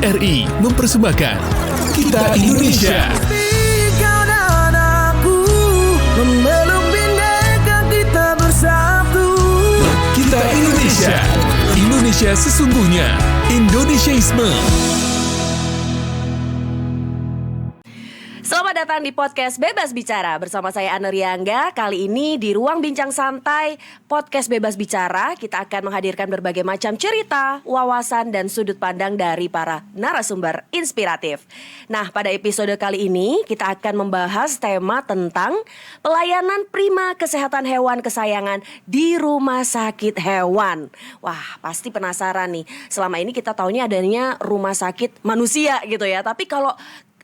RRI mempersembahkan Kita Indonesia. Kau dan aku memeluk bineka kita bersatu. Kita Indonesia. Indonesia sesungguhnya. Indonesiaisme. Selamat datang di podcast Bebas Bicara bersama saya Ane Riangga. Kali ini di Ruang Bincang Santai Podcast Bebas Bicara, kita akan menghadirkan berbagai macam cerita, wawasan, dan sudut pandang dari para narasumber inspiratif. Nah, pada episode kali ini kita akan membahas tema tentang pelayanan prima kesehatan hewan kesayangan di rumah sakit hewan. Wah, pasti penasaran nih. Selama ini kita taunya adanya rumah sakit manusia gitu ya. Tapi kalau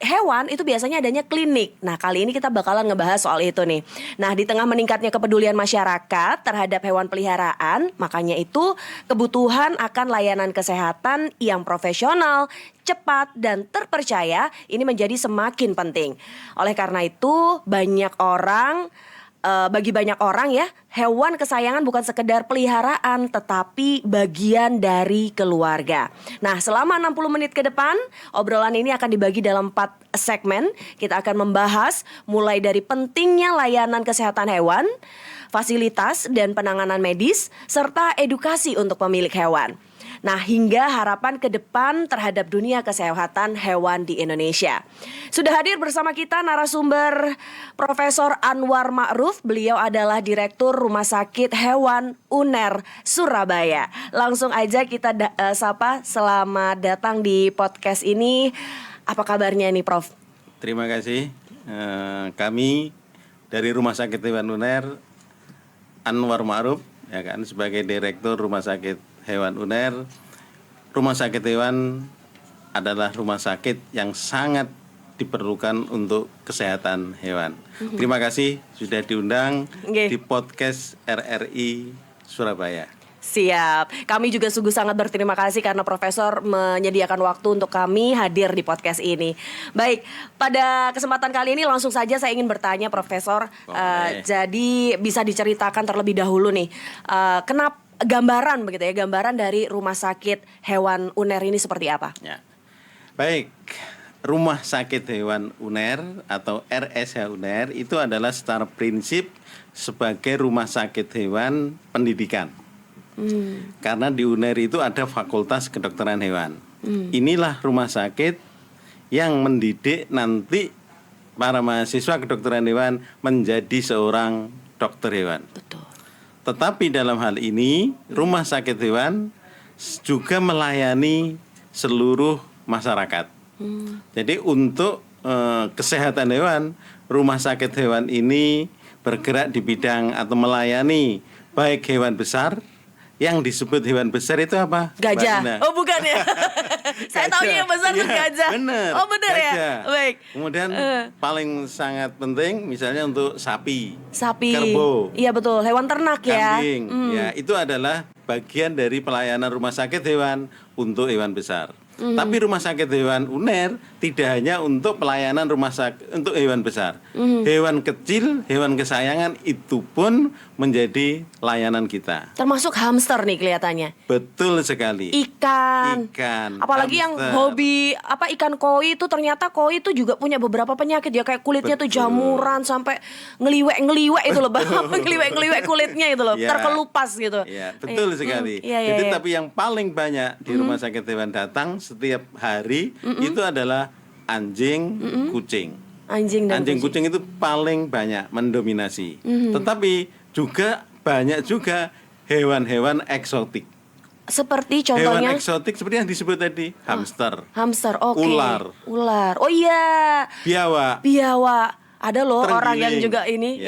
hewan itu biasanya adanya klinik. Nah, kali ini kita bakalan ngebahas soal itu nih. Nah, di tengah meningkatnya kepedulian masyarakat terhadap hewan peliharaan, makanya itu kebutuhan akan layanan kesehatan yang profesional, cepat, dan terpercaya ini menjadi semakin penting. Oleh karena itu, bagi banyak orang ya, hewan kesayangan bukan sekedar peliharaan tetapi bagian dari keluarga. Nah, selama 60 menit ke depan, obrolan ini akan dibagi dalam 4 segmen. Kita akan membahas mulai dari pentingnya layanan kesehatan hewan, fasilitas dan penanganan medis, serta edukasi untuk pemilik hewan. Nah, hingga harapan ke depan terhadap dunia kesehatan hewan di Indonesia. Sudah hadir bersama kita narasumber Profesor Anwar Ma'ruf. Beliau adalah Direktur Rumah Sakit Hewan UNER Surabaya. Langsung aja kita sapa. Selamat datang di podcast ini. Apa kabarnya nih, Prof? Terima kasih. Kami dari Rumah Sakit Hewan UNER, Anwar Ma'ruf, ya kan, sebagai Direktur Rumah Sakit Hewan UNER. Rumah sakit hewan adalah rumah sakit yang sangat diperlukan untuk kesehatan hewan. Terima kasih sudah diundang di podcast RRI Surabaya. Siap, kami juga sungguh sangat berterima kasih karena Profesor menyediakan waktu untuk kami hadir di podcast ini. Baik, pada kesempatan kali ini langsung saja saya ingin bertanya Profesor. Jadi bisa diceritakan terlebih dahulu nih, kenapa gambaran begitu ya, gambaran dari Rumah Sakit Hewan UNER ini seperti apa? Ya. Baik, Rumah Sakit Hewan UNER atau RSH UNER itu adalah secara prinsip sebagai rumah sakit hewan pendidikan. Karena di UNER itu ada Fakultas Kedokteran Hewan. Inilah rumah sakit yang mendidik nanti para mahasiswa kedokteran hewan menjadi seorang dokter hewan. Betul. Tetapi dalam hal ini rumah sakit hewan juga melayani seluruh masyarakat. Jadi untuk kesehatan hewan, rumah sakit hewan ini bergerak di bidang atau melayani baik hewan besar. Yang disebut hewan besar itu apa? Gajah. Oh, bukan ya. Saya tahunya yang besar itu gajah. Bener. Oh, benar ya. Baik. Kemudian paling sangat penting misalnya untuk sapi, kerbau. Iya betul, hewan ternak ya. Kambing. Ya, itu adalah bagian dari pelayanan rumah sakit hewan untuk hewan besar. Tapi rumah sakit hewan UNER tidak hanya untuk pelayanan rumah sakit untuk hewan besar. Hewan kecil, hewan kesayangan itu pun menjadi layanan kita. Termasuk hamster nih kelihatannya. Betul sekali. Ikan. Apalagi hamster. Yang hobi ikan koi itu, ternyata koi itu juga punya beberapa penyakit ya, kayak kulitnya tuh jamuran sampai ngeliwek itu loh, ngeliwek kulitnya itu loh, terkelupas gitu. Ya, betul sekali. Jadi tapi yang paling banyak di rumah sakit hewan datang setiap hari itu adalah anjing, kucing. Anjing kucing itu paling banyak mendominasi. Tetapi juga banyak juga hewan-hewan eksotik. Seperti contohnya hewan eksotik seperti yang disebut tadi, hamster, oke. Ular. Oh iya. Biawak. Ada loh terenggiling. Orang yang juga ini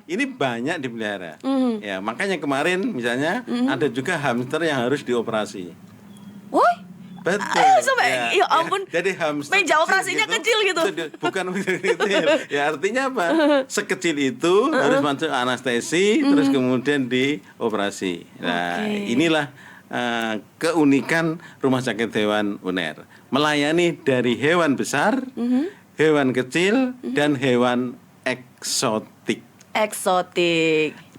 Ini banyak dipelihara. Ya, makanya kemarin misalnya ada juga hamster yang harus dioperasi. Woi. Betul. Ya ampun. Jadi hamster meja operasinya kecil gitu. Bukan kecil. Ya artinya apa? Sekecil itu harus masuk anestesi terus kemudian dioperasi. Nah, inilah keunikan Rumah Sakit Hewan UNER. Melayani dari hewan besar, hewan kecil dan hewan eksotik.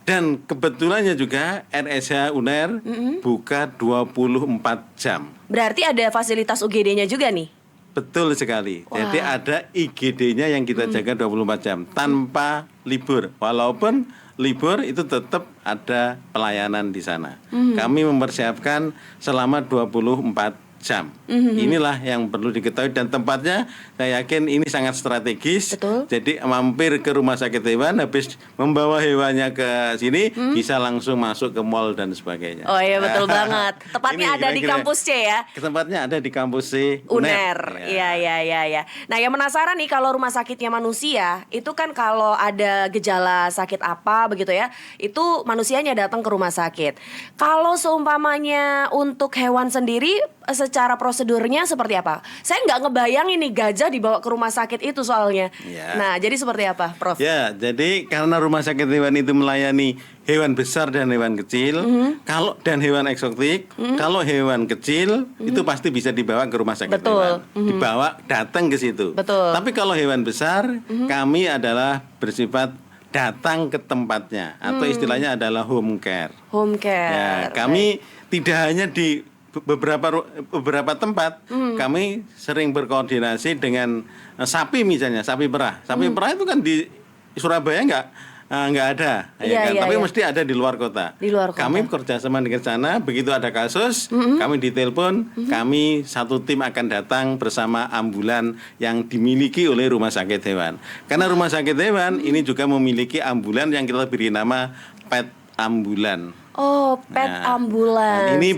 Dan kebetulannya juga RSH UNER buka 24 jam. Berarti ada fasilitas UGD-nya juga nih? Betul sekali. Wah. Jadi ada IGD-nya yang kita jaga 24 jam tanpa libur. Walaupun libur itu tetap ada pelayanan di sana. Kami mempersiapkan selama 24 jam. Inilah yang perlu diketahui dan tempatnya saya yakin ini sangat strategis. Betul. Jadi mampir ke rumah sakit hewan, habis membawa hewannya ke sini bisa langsung masuk ke mall dan sebagainya. Oh iya betul banget. Tepatnya Ini ada di kira-kira kampus C ya. Tempatnya ada di kampus C UNER. Iya. Nah, yang penasaran nih kalau rumah sakitnya manusia, itu kan kalau ada gejala sakit apa begitu ya, itu manusianya datang ke rumah sakit. Kalau seumpamanya untuk hewan sendiri, secara prosedurnya seperti apa? Saya nggak ngebayangin nih gajah dibawa ke rumah sakit itu soalnya. Ya. Nah, jadi seperti apa, Prof? Ya, jadi karena rumah sakit hewan itu melayani hewan besar dan hewan kecil, kalau dan hewan eksotik, kalau hewan kecil itu pasti bisa dibawa ke rumah sakit Betul. hewan, dibawa datang ke situ. Betul. Tapi kalau hewan besar, kami adalah bersifat datang ke tempatnya atau istilahnya adalah home care. Home care. Ya, kami tidak hanya di beberapa tempat, kami sering berkoordinasi dengan sapi misalnya, sapi perah. Sapi perah itu kan di Surabaya nggak ada, Iya, kan? iya, Tapi iya. mesti ada di luar kota. Di luar kota. Kami bekerja sama dengan sana. Begitu ada kasus, kami ditelepon, kami satu tim akan datang bersama ambulan yang dimiliki oleh rumah sakit hewan. Karena rumah sakit hewan ini juga memiliki ambulan yang kita beri nama pet ambulan. Oh, pet Nah, ambulans. Ini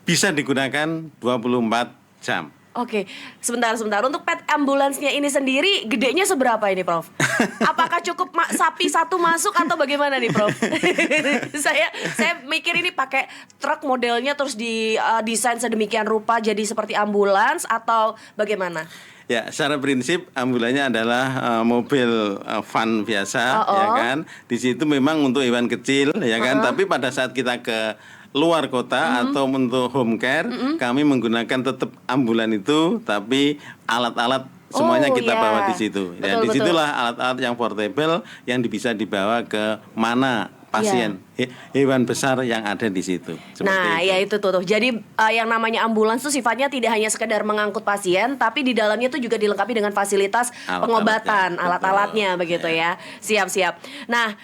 bisa digunakan 24 jam. Oke, sebentar. Untuk pet ambulansnya ini sendiri gedenya seberapa ini, Prof? Apakah cukup sapi satu masuk atau bagaimana nih, Prof? saya mikir ini pakai truk modelnya terus desain sedemikian rupa jadi seperti ambulans atau bagaimana? Ya, secara prinsip ambulannya adalah mobil van biasa, ya kan. Di situ memang untuk hewan kecil, ya kan. Tapi pada saat kita ke luar kota atau untuk home care, kami menggunakan tetap ambulan itu, tapi alat-alat semuanya kita iya. bawa di situ. Ya, Betul, disitulah alat-alat yang portable yang bisa dibawa ke mana pasien hewan besar yang ada di situ. Nah, ya itu tuh. Jadi yang namanya ambulans tuh sifatnya tidak hanya sekedar mengangkut pasien, tapi di dalamnya tuh juga dilengkapi dengan fasilitas pengobatan, alat-alatnya begitu ya. Siap. Nah,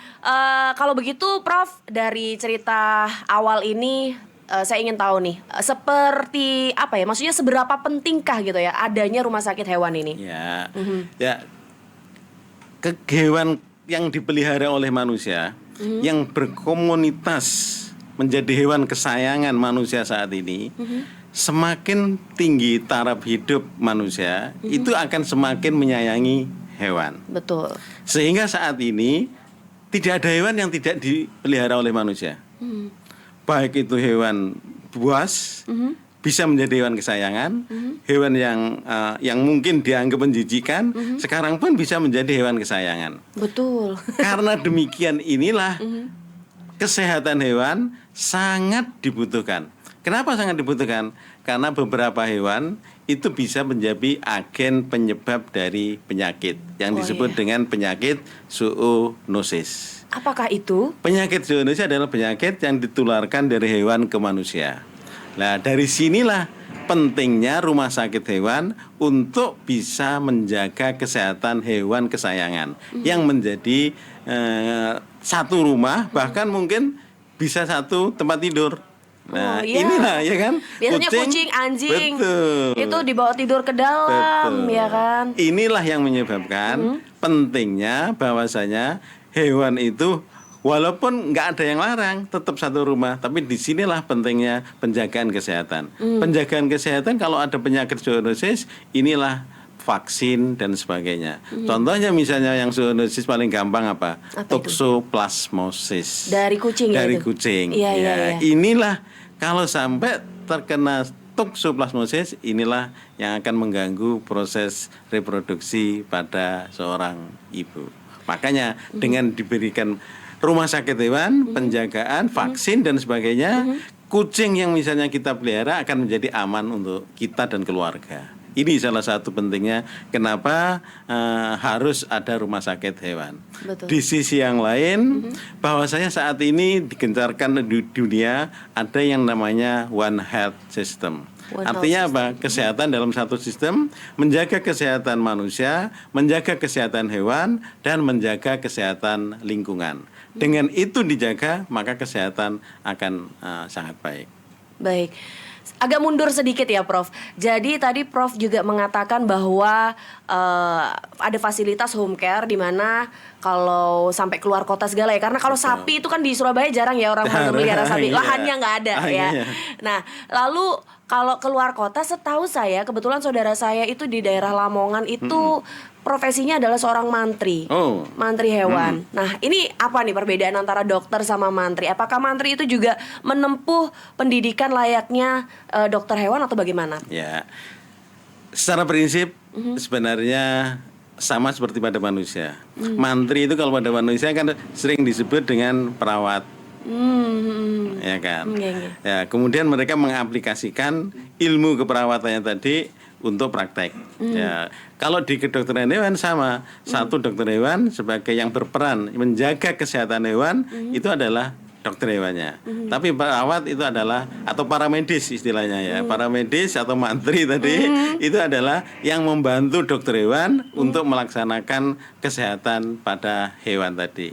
kalau begitu, Prof, dari cerita awal ini saya ingin tahu nih, seperti apa ya? Maksudnya seberapa pentingkah gitu ya adanya rumah sakit hewan ini? Ya, ya, hewan yang dipelihara oleh manusia, yang berkomunitas menjadi hewan kesayangan manusia saat ini, semakin tinggi taraf hidup manusia, itu akan semakin menyayangi hewan. Betul. Sehingga saat ini tidak ada hewan yang tidak dipelihara oleh manusia. Baik itu hewan buas, bisa menjadi hewan kesayangan, hewan yang mungkin dianggap menjijikan, sekarang pun bisa menjadi hewan kesayangan. Betul. Karena demikian inilah kesehatan hewan sangat dibutuhkan. Kenapa sangat dibutuhkan? Karena beberapa hewan itu bisa menjadi agen penyebab dari penyakit yang disebut dengan penyakit zoonosis. Apakah itu? Penyakit zoonosis adalah penyakit yang ditularkan dari hewan ke manusia. Nah, dari sinilah pentingnya rumah sakit hewan untuk bisa menjaga kesehatan hewan kesayangan yang menjadi satu rumah, bahkan mungkin bisa satu tempat tidur. Nah, iya. inilah ya kan. Biasanya kucing, anjing, betul. itu dibawa tidur ke dalam, Betul. ya kan? Inilah yang menyebabkan pentingnya bahwasanya hewan itu walaupun nggak ada yang larang, tetap satu rumah. Tapi disinilah pentingnya penjagaan kesehatan. Penjagaan kesehatan kalau ada penyakit zoonosis, inilah vaksin dan sebagainya. Contohnya misalnya yang zoonosis paling gampang apa? Toxoplasmosis. Dari kucing. Dari itu? kucing. Iya, iya. Inilah kalau sampai terkena toxoplasmosis, inilah yang akan mengganggu proses reproduksi pada seorang ibu. Makanya dengan diberikan rumah sakit hewan, penjagaan, vaksin dan sebagainya, kucing yang misalnya kita pelihara akan menjadi aman untuk kita dan keluarga. Ini salah satu pentingnya kenapa harus ada rumah sakit hewan. Betul. Di sisi yang lain, bahwasanya saat ini digencarkan di dunia ada yang namanya One Health System. Artinya apa? Kesehatan dalam satu sistem, menjaga kesehatan manusia, menjaga kesehatan hewan, dan menjaga kesehatan lingkungan. Dengan itu dijaga, maka kesehatan akan sangat baik. Baik. Agak mundur sedikit ya Prof. Jadi tadi Prof juga mengatakan bahwa ada fasilitas home care di mana kalau sampai keluar kota segala ya. Karena kalau sapi itu kan di Surabaya jarang ya orang memelihara sapi. Lahannya nggak ada ya. Nah, lalu kalau keluar kota, setahu saya kebetulan saudara saya itu di daerah Lamongan itu profesinya adalah seorang mantri. Mantri hewan. Nah, ini apa nih perbedaan antara dokter sama mantri? Apakah mantri itu juga menempuh pendidikan layaknya dokter hewan atau bagaimana? Ya. Secara prinsip sebenarnya sama seperti pada manusia. Mantri itu kalau pada manusia kan sering disebut dengan perawat. Ya kan. Ya, kemudian mereka mengaplikasikan ilmu keperawatannya tadi untuk praktek. Ya, kalau di kedokteran hewan sama, satu dokter hewan sebagai yang berperan menjaga kesehatan hewan itu adalah dokter hewannya. Tapi perawat itu adalah atau paramedis istilahnya ya. Paramedis atau mantri tadi itu adalah yang membantu dokter hewan untuk melaksanakan kesehatan pada hewan tadi.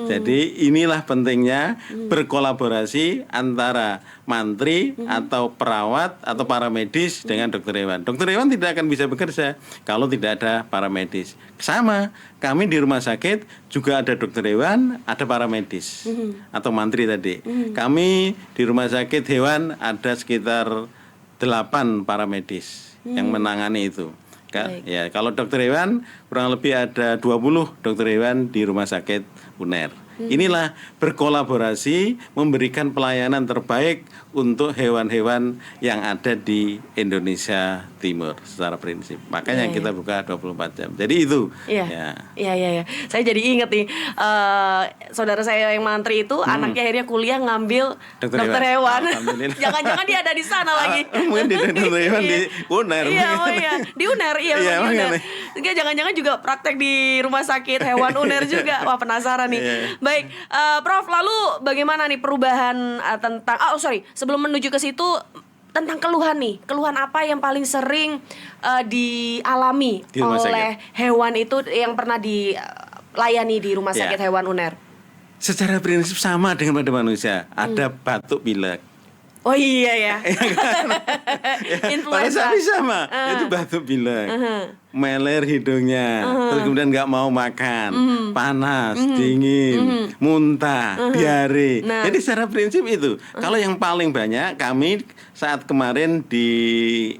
Jadi inilah pentingnya berkolaborasi antara mantri atau perawat atau paramedis dengan dokter hewan. Dokter hewan tidak akan bisa bekerja kalau tidak ada paramedis. Sama, kami di rumah sakit juga ada dokter hewan, ada paramedis atau mantri tadi. Kami di rumah sakit hewan ada sekitar 8 paramedis yang menangani itu. Ya, kalau dokter hewan kurang lebih ada 20 dokter hewan di rumah sakit UNER. Inilah berkolaborasi memberikan pelayanan terbaik untuk hewan-hewan yang ada di Indonesia Timur secara prinsip. Makanya kita buka 24 jam. Jadi itu. Iya. Saya jadi inget nih saudara saya yang mantri itu anaknya akhirnya kuliah ngambil dokter hewan. Jangan-jangan dia ada di sana lagi. Mungkin di dokter hewan di UNER. Iya. Di UNER, jangan-jangan juga praktek di rumah sakit hewan UNER juga. Wah, penasaran nih. Baik, Prof, lalu bagaimana nih perubahan tentang sebelum menuju ke situ tentang keluhan nih. Keluhan apa yang paling sering dialami oleh hewan itu yang pernah dilayani di rumah sakit hewan UNER? Secara prinsip sama dengan pada manusia. Ada batuk pilek. Oh iya ya. Influenza. Pada sapi sama. Itu batuk pilek. Meler hidungnya. Terus kemudian nggak mau makan. Panas, dingin, muntah, diare. Jadi secara prinsip itu. Kalau yang paling banyak kami saat kemarin di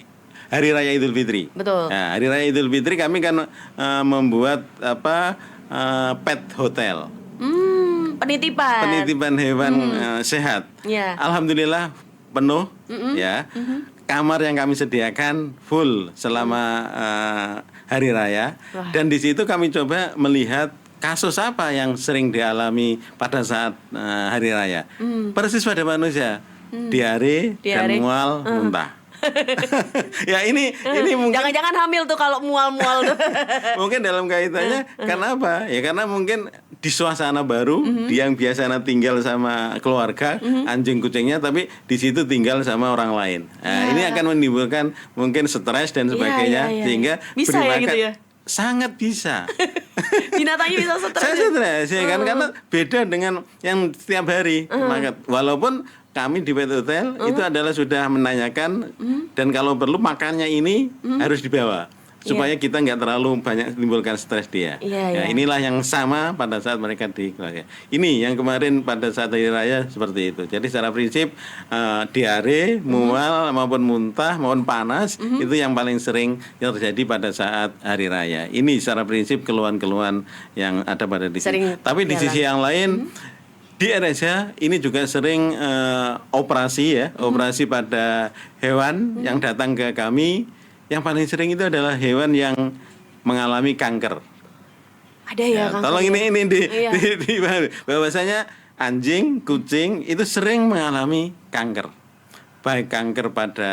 Hari Raya Idul Fitri. Betul. Nah, Hari Raya Idul Fitri kami kan membuat pet hotel. Penitipan hewan sehat. Alhamdulillah penuh ya. Kamar yang kami sediakan full selama hari raya. Dan di situ kami coba melihat kasus apa yang sering dialami pada saat hari raya. Persis pada manusia, diare dan mual, muntah. Ya ini mungkin jangan-jangan hamil tuh kalau mual-mual tuh. Mungkin dalam kaitannya karena apa? Ya karena mungkin di suasana baru, dia yang biasanya tinggal sama keluarga, anjing kucingnya, tapi di situ tinggal sama orang lain. Nah, ini akan menimbulkan mungkin stres dan sebagainya, sehingga bisa ya gitu ya. Sangat bisa. Binatangnya bisa stres. Saya stres ya kan, karena beda dengan yang setiap hari. Maka walaupun kami di pet hotel itu adalah sudah menanyakan dan kalau perlu makannya ini harus dibawa supaya kita nggak terlalu banyak menimbulkan stres dia. Inilah yang sama pada saat mereka di keluarga. Ini yang kemarin pada saat hari raya seperti itu. Jadi secara prinsip diare, mual maupun muntah maupun panas itu yang paling sering yang terjadi pada saat hari raya. Ini secara prinsip keluhan-keluhan yang ada pada di sini. Tapi di sisi yang lain di RSH ini juga sering operasi ya, operasi pada hewan yang datang ke kami. Yang paling sering itu adalah hewan yang mengalami kanker. Ada ya kanker. Tolong ini di bahwasanya anjing, kucing itu sering mengalami kanker. Baik kanker pada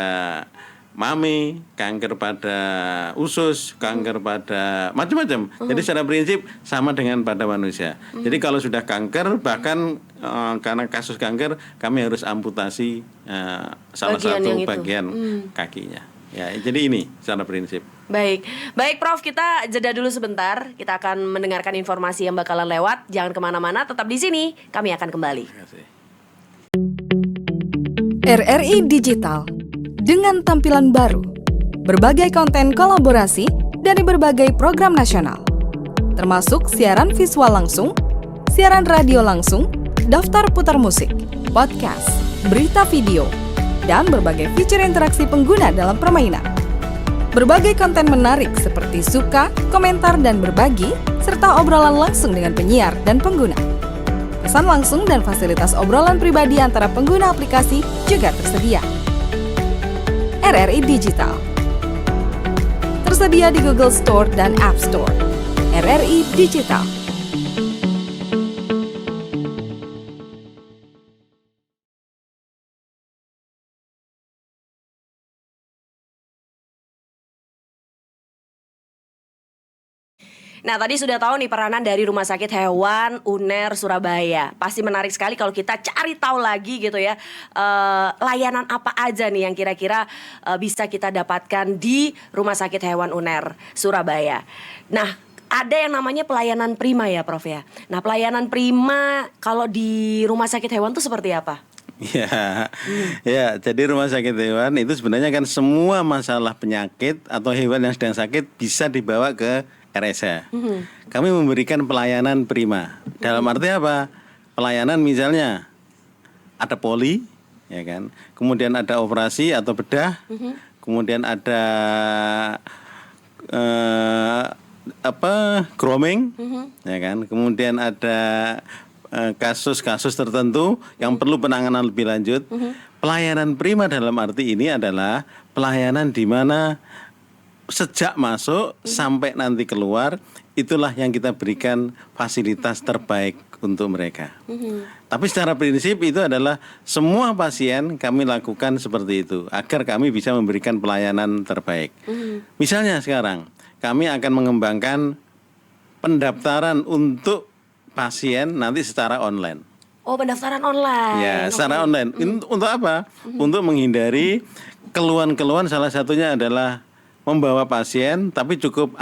mami, kanker pada usus, kanker pada macam-macam. Jadi secara prinsip sama dengan pada manusia. Jadi kalau sudah kanker, bahkan karena kasus kanker, kami harus amputasi salah Bagian satu yang itu. bagian kakinya. Ya, jadi ini secara prinsip. Baik, Prof, kita jeda dulu sebentar. Kita akan mendengarkan informasi yang bakalan lewat. Jangan kemana-mana, tetap di sini. Kami akan kembali. Terima kasih. RRI Digital dengan tampilan baru, berbagai konten kolaborasi dari berbagai program nasional, termasuk siaran visual langsung, siaran radio langsung, daftar putar musik, podcast, berita video, dan berbagai fitur interaksi pengguna dalam permainan. Berbagai konten menarik seperti suka, komentar, dan berbagi, serta obrolan langsung dengan penyiar dan pengguna. Pesan langsung dan fasilitas obrolan pribadi antara pengguna aplikasi juga tersedia. RRI Digital tersedia di Google Store dan App Store. RRI Digital. Nah, tadi sudah tahu nih peranan dari Rumah Sakit Hewan UNER Surabaya. Pasti menarik sekali kalau kita cari tahu lagi gitu ya, layanan apa aja nih yang kira-kira bisa kita dapatkan di Rumah Sakit Hewan UNER Surabaya. Nah, ada yang namanya pelayanan prima ya, Prof ya. Nah, pelayanan prima kalau di Rumah Sakit Hewan tuh seperti apa? Ya, jadi rumah sakit hewan itu sebenarnya kan semua masalah penyakit atau hewan yang sedang sakit bisa dibawa ke RSH. Kami memberikan pelayanan prima. Dalam arti apa? Pelayanan misalnya ada poli, ya kan? Kemudian ada operasi atau bedah, kemudian ada grooming, ya kan? Kemudian ada kasus-kasus tertentu yang perlu penanganan lebih lanjut. Pelayanan prima dalam arti ini adalah pelayanan di mana sejak masuk sampai nanti keluar, itulah yang kita berikan fasilitas terbaik untuk mereka. Tapi secara prinsip itu adalah semua pasien kami lakukan seperti itu agar kami bisa memberikan pelayanan terbaik. Misalnya sekarang kami akan mengembangkan pendaftaran untuk pasien nanti secara online. Oh, pendaftaran online. Ya, secara online. Untuk apa? Untuk menghindari keluhan-keluhan, salah satunya adalah membawa pasien tapi cukup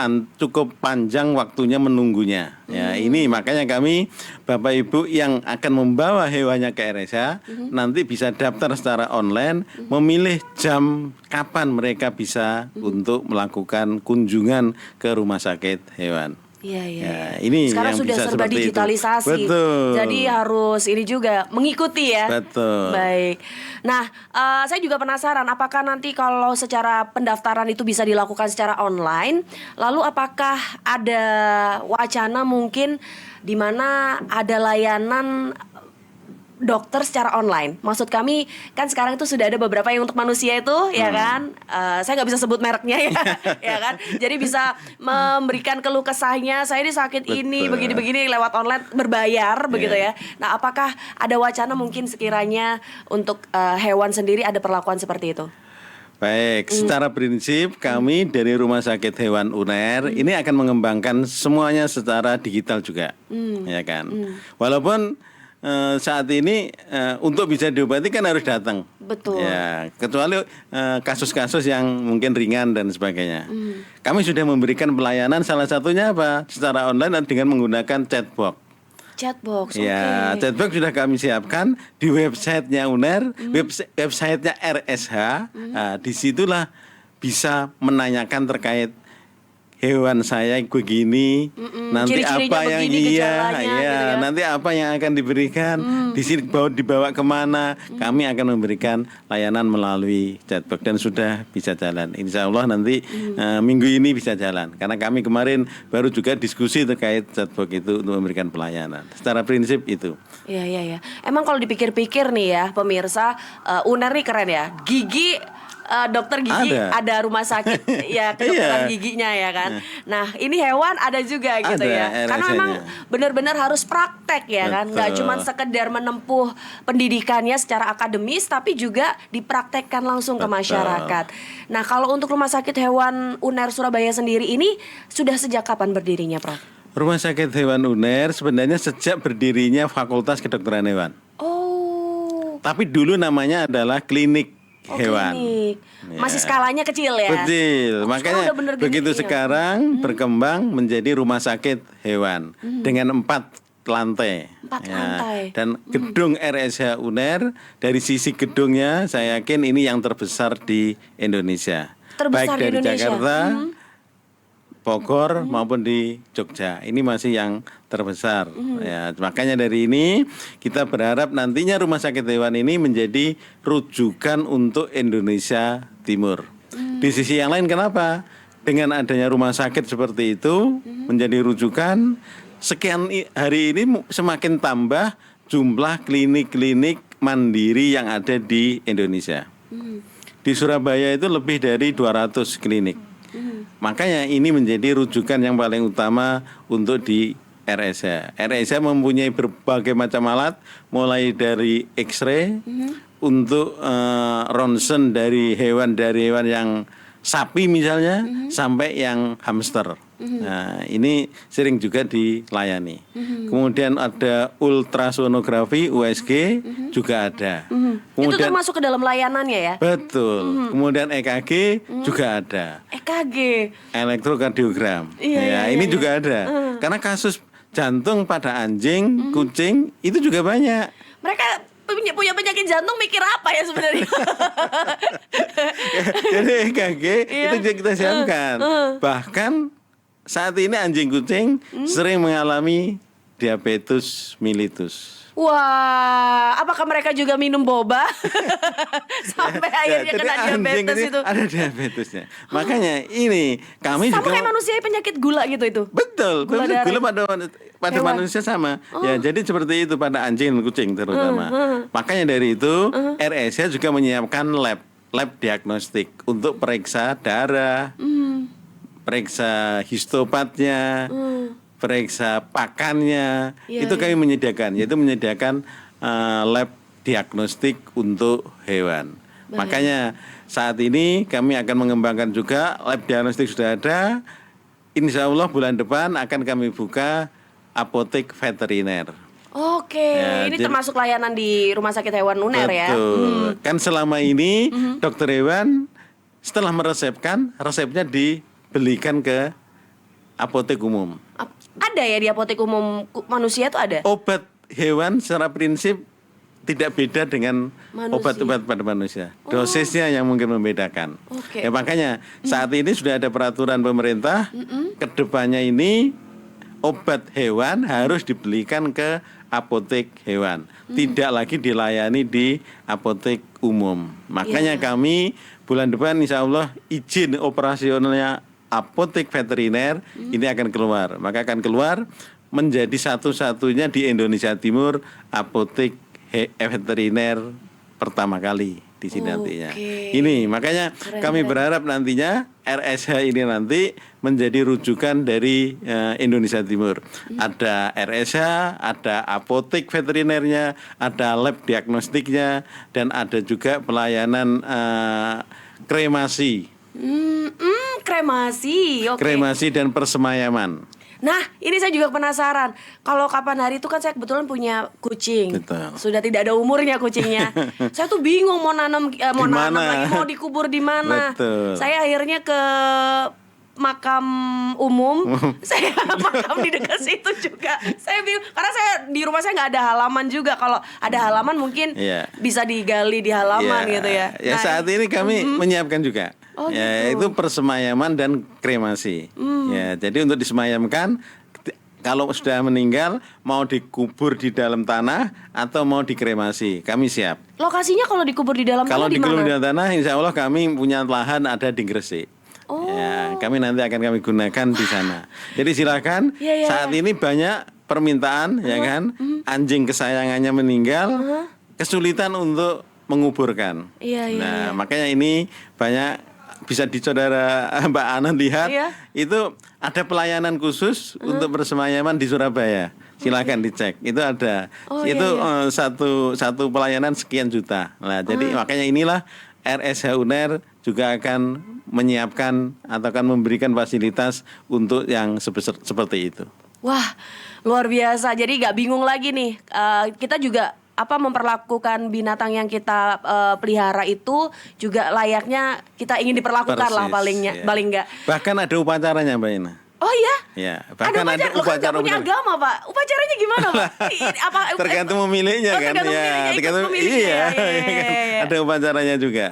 panjang waktunya menunggunya. Ya, ini makanya kami Bapak Ibu yang akan membawa hewannya ke RSH nanti bisa daftar secara online, memilih jam kapan mereka bisa untuk melakukan kunjungan ke rumah sakit hewan. Iya. Ya, ini sekarang yang sudah bisa serba seperti itu. digitalisasi. Betul. Jadi harus ini juga mengikuti ya. Betul. Baik. Nah, saya juga penasaran apakah nanti kalau secara pendaftaran itu bisa dilakukan secara online, lalu apakah ada wacana mungkin di mana ada layanan dokter secara online. Maksud kami kan sekarang itu sudah ada beberapa yang untuk manusia itu, ya kan. Saya nggak bisa sebut mereknya ya, ya kan. Jadi bisa memberikan keluh kesahnya. Saya ini sakit ini, begini-begini lewat online berbayar, begitu ya. Nah, apakah ada wacana mungkin sekiranya untuk hewan sendiri ada perlakuan seperti itu? Baik, secara prinsip kami dari Rumah Sakit Hewan UNER ini akan mengembangkan semuanya secara digital juga, ya kan. Walaupun saat ini untuk bisa diobati kan harus datang. Betul. Ya, kecuali kasus-kasus yang mungkin ringan dan sebagainya. Kami sudah memberikan pelayanan salah satunya apa? Secara online dan dengan menggunakan chatbox. Chatbox, Ya, chatbox sudah kami siapkan di websitenya UNER, websitenya RSH. Nah, disitulah bisa menanyakan terkait hewan saya begini, nanti Ciri-cirinya apa yang begini, gejalanya, iya, gitu ya. nanti apa yang akan diberikan, di sini dibawa kemana, kami akan memberikan layanan melalui chatbox dan sudah bisa jalan. Insya Allah nanti minggu ini bisa jalan, karena kami kemarin baru juga diskusi terkait chatbox itu untuk memberikan pelayanan. Secara prinsip itu. Iya. Emang kalau dipikir-pikir nih ya pemirsa, UNER nih keren ya. Gigi dokter gigi, ada rumah sakit ya kedokteran Iya. giginya ya kan. Nah ini hewan ada juga gitu Ada, ya. Karena RSA-nya. memang benar-benar harus praktek ya kan. Nggak Betul. cuma sekedar menempuh pendidikannya secara akademis, tapi juga dipraktekkan langsung ke Betul. masyarakat. Nah kalau untuk Rumah Sakit Hewan UNER Surabaya sendiri ini sudah sejak kapan berdirinya, Prof? Rumah Sakit Hewan UNER sebenarnya sejak berdirinya Fakultas Kedokteran Hewan. Oh, Tapi dulu namanya adalah klinik hewan. klinik. Ya. Masih skalanya kecil ya? Kecil. Oh, Makanya sekarang udah bener gede begitu ya. sekarang berkembang menjadi rumah sakit hewan dengan 4 lantai. 4 lantai. Dan gedung RSH UNER dari sisi gedungnya saya yakin ini yang terbesar di Indonesia. Terbesar Baik di dari Indonesia. Jakarta, Bogor maupun di Jogja. Ini masih yang terbesar. Ya, makanya dari ini kita berharap nantinya rumah sakit hewan ini menjadi rujukan untuk Indonesia Timur. Di sisi yang lain kenapa? Dengan adanya rumah sakit seperti itu menjadi rujukan, hari ini semakin tambah jumlah klinik-klinik mandiri yang ada di Indonesia. Di Surabaya itu lebih dari 200 klinik. Makanya ini menjadi rujukan yang paling utama untuk di RSH. RSH mempunyai berbagai macam alat, mulai dari X-ray untuk ronsen dari hewan yang sapi misalnya sampai yang hamster. Nah, ini sering juga dilayani. Kemudian ada ultrasonografi USG juga ada. Itu termasuk ke dalam layanannya ya? Betul. Kemudian EKG juga ada. EKG. Elektrokardiogram. Iya, Ini juga ada. Karena kasus jantung pada anjing, kucing itu juga banyak. Mereka punya penyakit jantung mikir apa ya sebenarnya? Jadi EKG itu juga kita siapkan. Bahkan saat ini anjing kucing sering mengalami diabetes mellitus. Wah, apakah mereka juga minum boba sampai akhirnya Jadi kena anjing diabetes ini itu? ada diabetesnya. Makanya ini kami Sama juga kayak manusia penyakit gula gitu itu. betul, Gula darah. gula pada Hewan. manusia sama. Ya, jadi seperti itu pada anjing dan kucing terutama. Makanya dari itu RSH juga menyiapkan lab diagnostik untuk periksa darah, periksa histopatnya, periksa pakannya. Iya, Itu kami menyediakan, yaitu menyediakan lab diagnostik untuk hewan. Makanya saat ini kami akan mengembangkan juga lab diagnostik sudah ada. Insya Allah bulan depan akan kami buka apotek veteriner. Oke, Ya, ini jadi- termasuk layanan di Rumah Sakit Hewan UNER ya. Betul. Kan selama ini dokter hewan setelah meresepkan, resepnya dibelikan ke apotek umum. Ada ya di apotek umum manusia tuh ada? Obat hewan secara prinsip tidak beda dengan Manusia. obat-obat pada manusia. Dosisnya yang mungkin membedakan. Oke. Ya makanya saat ini sudah ada peraturan pemerintah, kedepannya ini obat hewan harus dibelikan ke apotek hewan, tidak lagi dilayani di apotek umum. Makanya kami bulan depan insya Allah izin operasionalnya apotek veteriner ini akan keluar. Maka akan keluar menjadi satu-satunya di Indonesia Timur apotek veteriner pertama kali di sini nantinya. Ini makanya kami berharap nantinya RSH ini nanti menjadi rujukan dari Indonesia Timur. Ada RSH, ada apotek veterinernya, ada lab diagnostiknya, dan ada juga pelayanan kremasi. Kremasi. Oke. Kremasi dan persemayaman. Nah, ini saya juga penasaran. Kalau kapan hari itu kan saya kebetulan punya kucing. Betul. Sudah tidak ada umurnya kucingnya. Saya tuh bingung mau nanam lagi, mau dikubur di mana. Betul. Saya akhirnya ke makam umum. Saya makam di dekat situ juga. Saya bingung karena saya di rumah saya nggak ada halaman juga. Kalau ada halaman mungkin Iya. bisa digali di halaman gitu ya. Ya saat ini kami menyiapkan juga. Oh, Ya, gitu. itu persemayaman dan kremasi. Ya, jadi untuk disemayamkan kalau sudah meninggal mau dikubur di dalam tanah atau mau dikremasi, kami siap. Lokasinya kalau dikubur di dalam Kalau tanah di dikubur di mana? dalam tanah, insya Allah kami punya lahan ada di Gresik. Ya, kami nanti akan kami gunakan di sana. Jadi silakan. Iya, iya, Saat ini banyak permintaan, ya kan? Anjing kesayangannya meninggal, kesulitan untuk menguburkan. Iya. Makanya ini banyak bisa di saudara Mbak Ana lihat itu ada pelayanan khusus untuk persemayaman di Surabaya. Silakan dicek, itu ada. Satu pelayanan sekian juta. Nah, jadi makanya inilah RSH UNER juga akan menyiapkan atau akan memberikan fasilitas untuk yang seperti itu. Wah, luar biasa. Jadi nggak bingung lagi nih. Kita juga memperlakukan binatang yang kita pelihara itu juga layaknya kita ingin diperlakukan lah paling nggak. Bahkan ada upacaranya, Mbak Ina. Oh iya? Ya, bahkan ada upacara punya agama, Pak. Upacaranya gimana, Pak? Tergantung pemiliknya kan. Tergantung pemiliknya. Ada upacaranya juga.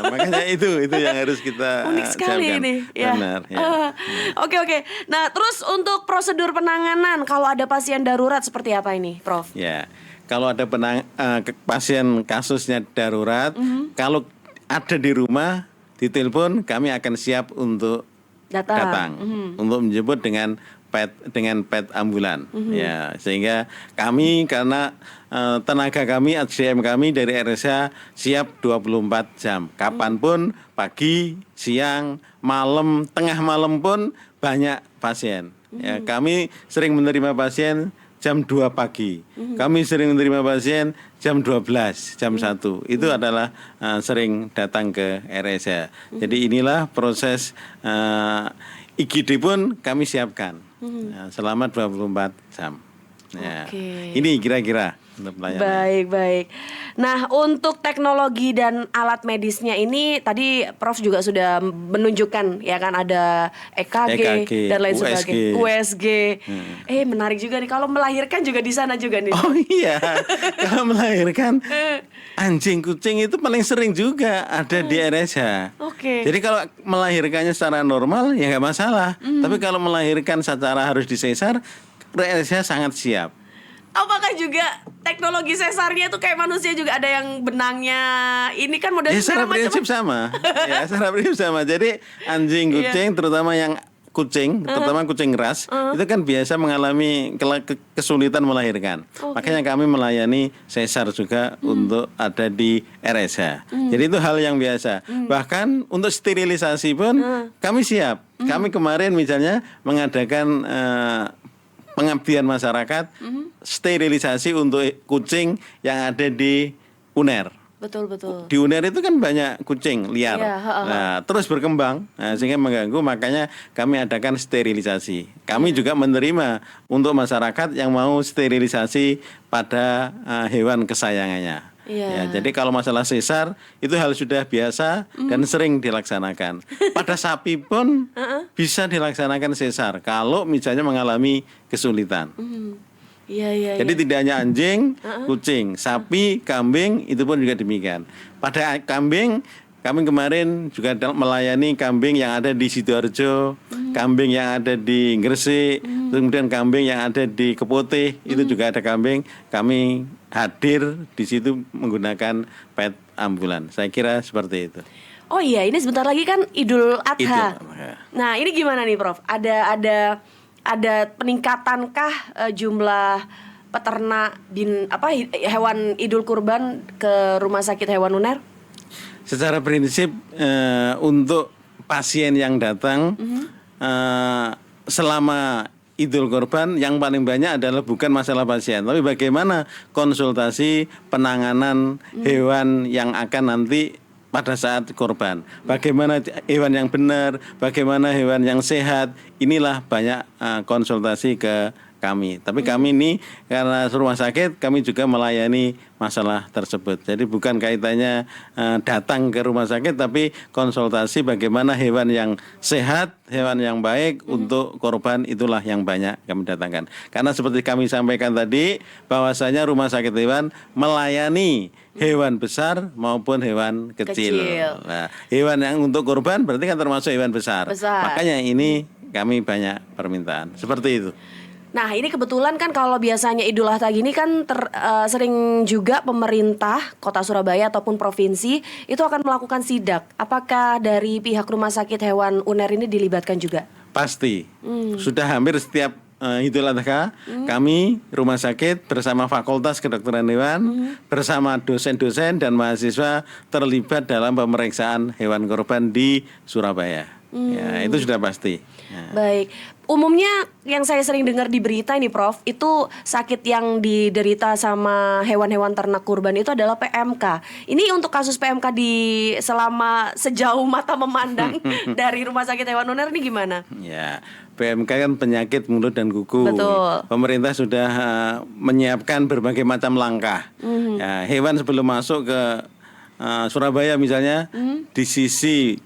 Makanya itu yang harus kita unik sekali siapkan. Ini. Benar. Oke. Nah, terus untuk prosedur penanganan kalau ada pasien darurat seperti apa ini, Prof? Ya, kalau ada pasien kasusnya darurat, kalau ada di rumah, ditelepon, kami akan siap untuk datang untuk menjemput dengan pet ambulan. Ya, sehingga kami karena tenaga kami, SDM kami dari RSH siap 24 jam. Kapanpun, pagi, siang, malam, tengah malam pun banyak pasien. Ya, kami sering menerima pasien jam 2 pagi. Kami sering menerima pasien jam 12, jam 1. Itu adalah sering datang ke RSH. Jadi inilah proses IGD pun kami siapkan selama 24 jam. Ya. Ini kira-kira untuk pelayanan. Baik. Nah, untuk teknologi dan alat medisnya ini tadi Prof juga sudah menunjukkan ya kan ada EKG dan lain sebagainya, USG. Menarik juga nih kalau melahirkan juga di sana juga nih. Oh iya. Kalau melahirkan anjing kucing itu paling sering juga ada di RSH. Jadi kalau melahirkannya secara normal ya nggak masalah. Tapi kalau melahirkan secara harus disesar, RSH sangat siap. Apakah juga teknologi sesarnya itu kayak manusia juga ada yang benangnya ini kan model secara prinsip sama. Ya, secara prinsip sama. Jadi anjing, kucing, terutama yang terutama kucing ras, itu kan biasa mengalami kesulitan melahirkan. Makanya kami melayani sesar juga untuk ada di RSH. Jadi itu hal yang biasa. Bahkan untuk sterilisasi pun kami siap. Kami kemarin misalnya mengadakan pengabdian masyarakat sterilisasi untuk kucing yang ada di UNER. Betul. Di UNER itu kan banyak kucing liar. Nah, terus berkembang sehingga mengganggu, makanya kami adakan sterilisasi. Kami juga menerima untuk masyarakat yang mau sterilisasi pada hewan kesayangannya. Ya, jadi kalau masalah sesar itu hal sudah biasa dan sering dilaksanakan. Pada sapi pun bisa dilaksanakan sesar kalau misalnya mengalami kesulitan. Jadi tidak hanya anjing, kucing, sapi, kambing itu pun juga demikian. Pada kambing kami kemarin juga melayani kambing yang ada di Sidoarjo, kambing yang ada di Gresik, kemudian kambing yang ada di Keputih, itu juga ada kambing. Kami hadir di situ menggunakan pet ambulan. Saya kira seperti itu. Oh iya, ini sebentar lagi kan Idul Adha. Nah, ini gimana nih, Prof? Ada peningkatankah jumlah peternak hewan Idul Kurban ke Rumah Sakit Hewan UNER? Secara prinsip untuk pasien yang datang selama Idul Kurban yang paling banyak adalah bukan masalah pasien, tapi bagaimana konsultasi penanganan hewan yang akan nanti pada saat kurban. Bagaimana hewan yang benar, bagaimana hewan yang sehat, inilah banyak konsultasi ke kami. Tapi kami ini karena rumah sakit kami juga melayani masalah tersebut. Jadi bukan kaitannya datang ke rumah sakit, tapi konsultasi bagaimana hewan yang sehat, hewan yang baik untuk korban, itulah yang banyak kami datangkan. Karena seperti kami sampaikan tadi, bahwasanya rumah sakit hewan melayani hewan besar maupun hewan kecil. Nah, hewan yang untuk korban berarti kan termasuk hewan besar. Makanya ini kami banyak permintaan. Seperti itu. Nah, ini kebetulan kan kalau biasanya Idul Adha gini kan sering juga pemerintah Kota Surabaya ataupun provinsi itu akan melakukan sidak. Apakah dari pihak Rumah Sakit Hewan UNER ini dilibatkan juga? Pasti. Sudah hampir setiap Idul Adha, kami rumah sakit bersama Fakultas Kedokteran Hewan, bersama dosen-dosen dan mahasiswa terlibat dalam pemeriksaan hewan korban di Surabaya. Ya, itu sudah pasti. Ya. Baik. Umumnya yang saya sering dengar di berita ini Prof, itu sakit yang diderita sama hewan-hewan ternak kurban itu adalah PMK. Ini untuk kasus PMK di selama sejauh mata memandang dari Rumah Sakit Hewan Uner ini gimana? Ya, PMK kan penyakit mulut dan kuku. Betul. Pemerintah sudah menyiapkan berbagai macam langkah. Ya, hewan sebelum masuk ke Surabaya misalnya, di sisi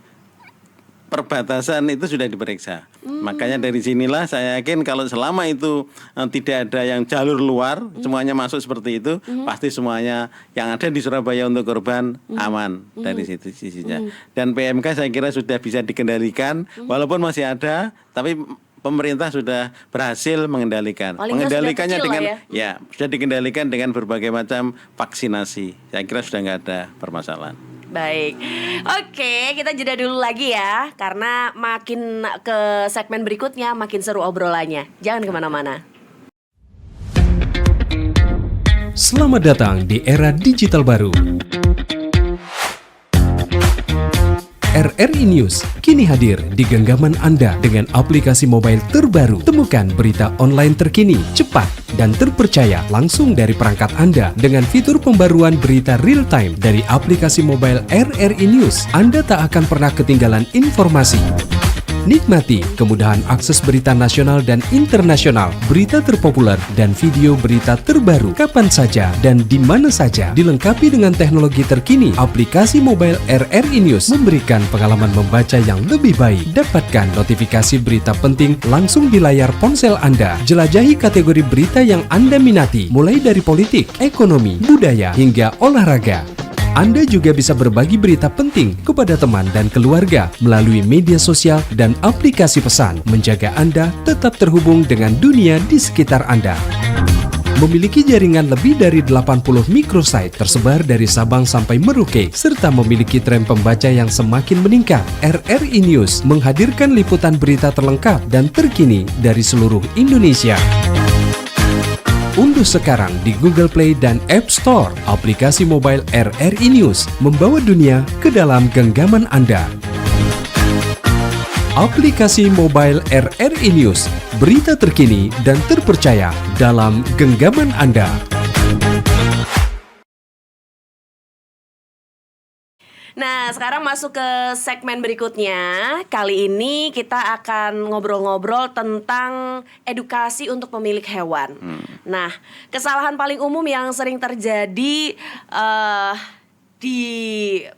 perbatasan itu sudah diperiksa. Makanya dari sinilah saya yakin kalau selama itu tidak ada yang jalur luar, semuanya masuk seperti itu, pasti semuanya yang ada di Surabaya untuk korban aman dari situ sisinya. Dan PMK saya kira sudah bisa dikendalikan, walaupun masih ada, tapi pemerintah sudah berhasil mengendalikan. Mengendalikannya dengan sudah dikendalikan dengan berbagai macam vaksinasi. Saya kira sudah nggak ada permasalahan. Baik, oke, kita jeda dulu lagi ya, karena makin ke segmen berikutnya makin seru obrolannya. Jangan kemana-mana. Selamat datang di era digital baru. RRI News kini hadir di genggaman Anda dengan aplikasi mobile terbaru. Temukan berita online terkini, cepat, dan terpercaya langsung dari perangkat Anda dengan fitur pembaruan berita real time dari aplikasi mobile RRI News. Anda tak akan pernah ketinggalan informasi. Nikmati kemudahan akses berita nasional dan internasional, berita terpopuler, dan video berita terbaru kapan saja dan di mana saja. Dilengkapi dengan teknologi terkini, aplikasi mobile RRI News memberikan pengalaman membaca yang lebih baik. Dapatkan notifikasi berita penting langsung di layar ponsel Anda. Jelajahi kategori berita yang Anda minati, mulai dari politik, ekonomi, budaya, hingga olahraga. Anda juga bisa berbagi berita penting kepada teman dan keluarga melalui media sosial dan aplikasi pesan, menjaga Anda tetap terhubung dengan dunia di sekitar Anda. Memiliki jaringan lebih dari 80 microsite tersebar dari Sabang sampai Merauke, serta memiliki tren pembaca yang semakin meningkat. RRI News menghadirkan liputan berita terlengkap dan terkini dari seluruh Indonesia. Unduh sekarang di Google Play dan App Store aplikasi mobile RRI News, membawa dunia ke dalam genggaman Anda. Aplikasi mobile RRI News, berita terkini dan terpercaya dalam genggaman Anda. Nah, sekarang masuk ke segmen berikutnya. Kali ini kita akan ngobrol-ngobrol tentang edukasi untuk pemilik hewan. Nah, kesalahan paling umum yang sering terjadi di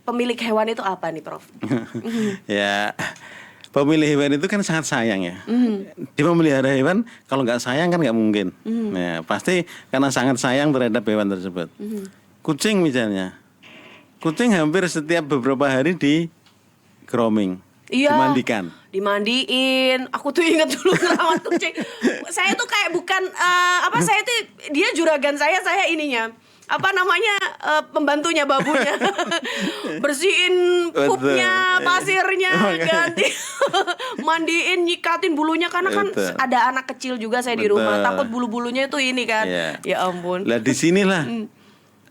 pemilik hewan itu apa nih, Prof? Ya, pemilik hewan itu kan sangat sayang ya. Dia memelihara hewan, kalau nggak sayang kan nggak mungkin. Nah, pasti karena sangat sayang terhadap hewan tersebut. Kucing misalnya. Kucing hampir setiap beberapa hari di grooming, dimandiin. Aku tuh ingat dulu ngerawat kucing. Saya tuh kayak bukan saya tuh dia juragan saya ininya. Pembantunya, babunya. Bersihin pupnya, pasirnya, ganti, mandiin, nyikatin bulunya karena kan ada anak kecil juga saya di rumah. Takut bulu-bulunya itu ini kan. Ya ampun. Lah di sinilah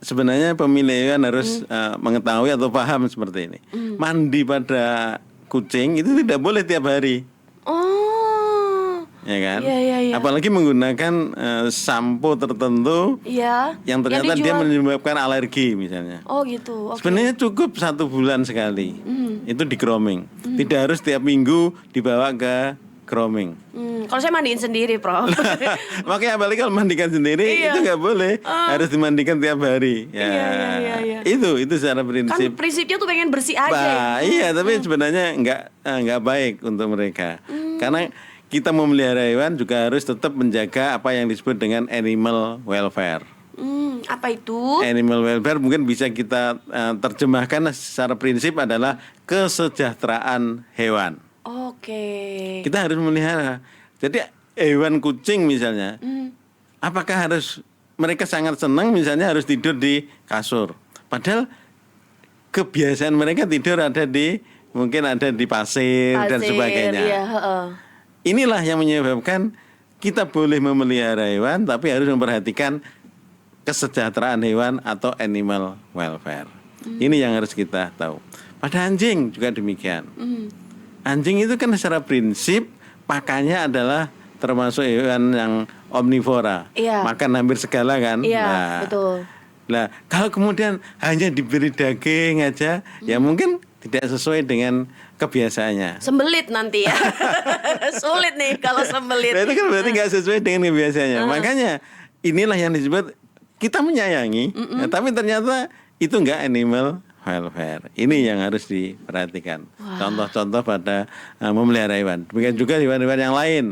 sebenarnya pemilik hewan harus mengetahui atau paham seperti ini. Mandi pada kucing itu tidak boleh tiap hari. Ya kan? Iya. Apalagi menggunakan sampo tertentu yang ternyata dia menyebabkan alergi misalnya. Oh gitu. Okay. Sebenarnya cukup 1 bulan sekali. Itu di grooming. Tidak harus tiap minggu dibawa ke grooming. Kalau saya mandiin sendiri, Prof. Makanya apalagi kalau mandikan sendiri itu nggak boleh, harus dimandikan tiap hari. Ya. Iya. Itu secara prinsip. Kan prinsipnya tuh pengen bersih aja. Iya, tapi sebenarnya nggak baik untuk mereka. Karena kita memelihara hewan juga harus tetap menjaga apa yang disebut dengan animal welfare. Apa itu? Animal welfare mungkin bisa kita terjemahkan secara prinsip adalah kesejahteraan hewan. Oke. Kita harus memelihara. Jadi hewan kucing misalnya, apakah mereka sangat senang misalnya harus tidur di kasur. Padahal kebiasaan mereka tidur mungkin ada di pasir dan sebagainya. Iya, Inilah yang menyebabkan kita boleh memelihara hewan, tapi harus memperhatikan kesejahteraan hewan atau animal welfare. Ini yang harus kita tahu. Pada anjing juga demikian. Anjing itu kan secara prinsip pakannya adalah termasuk hewan yang omnivora, makan hampir segala kan. Iya, betul. Nah, kalau kemudian hanya diberi daging aja, ya mungkin tidak sesuai dengan kebiasaannya. Sembelit nanti ya. Sulit nih kalau sembelit. Nah, itu kan berarti nggak sesuai dengan kebiasaannya. Makanya inilah yang disebut kita menyayangi, ya, tapi ternyata itu nggak animal welfare. Ini yang harus diperhatikan. Contoh-contoh pada memelihara hewan. Demikian juga hewan-hewan yang lain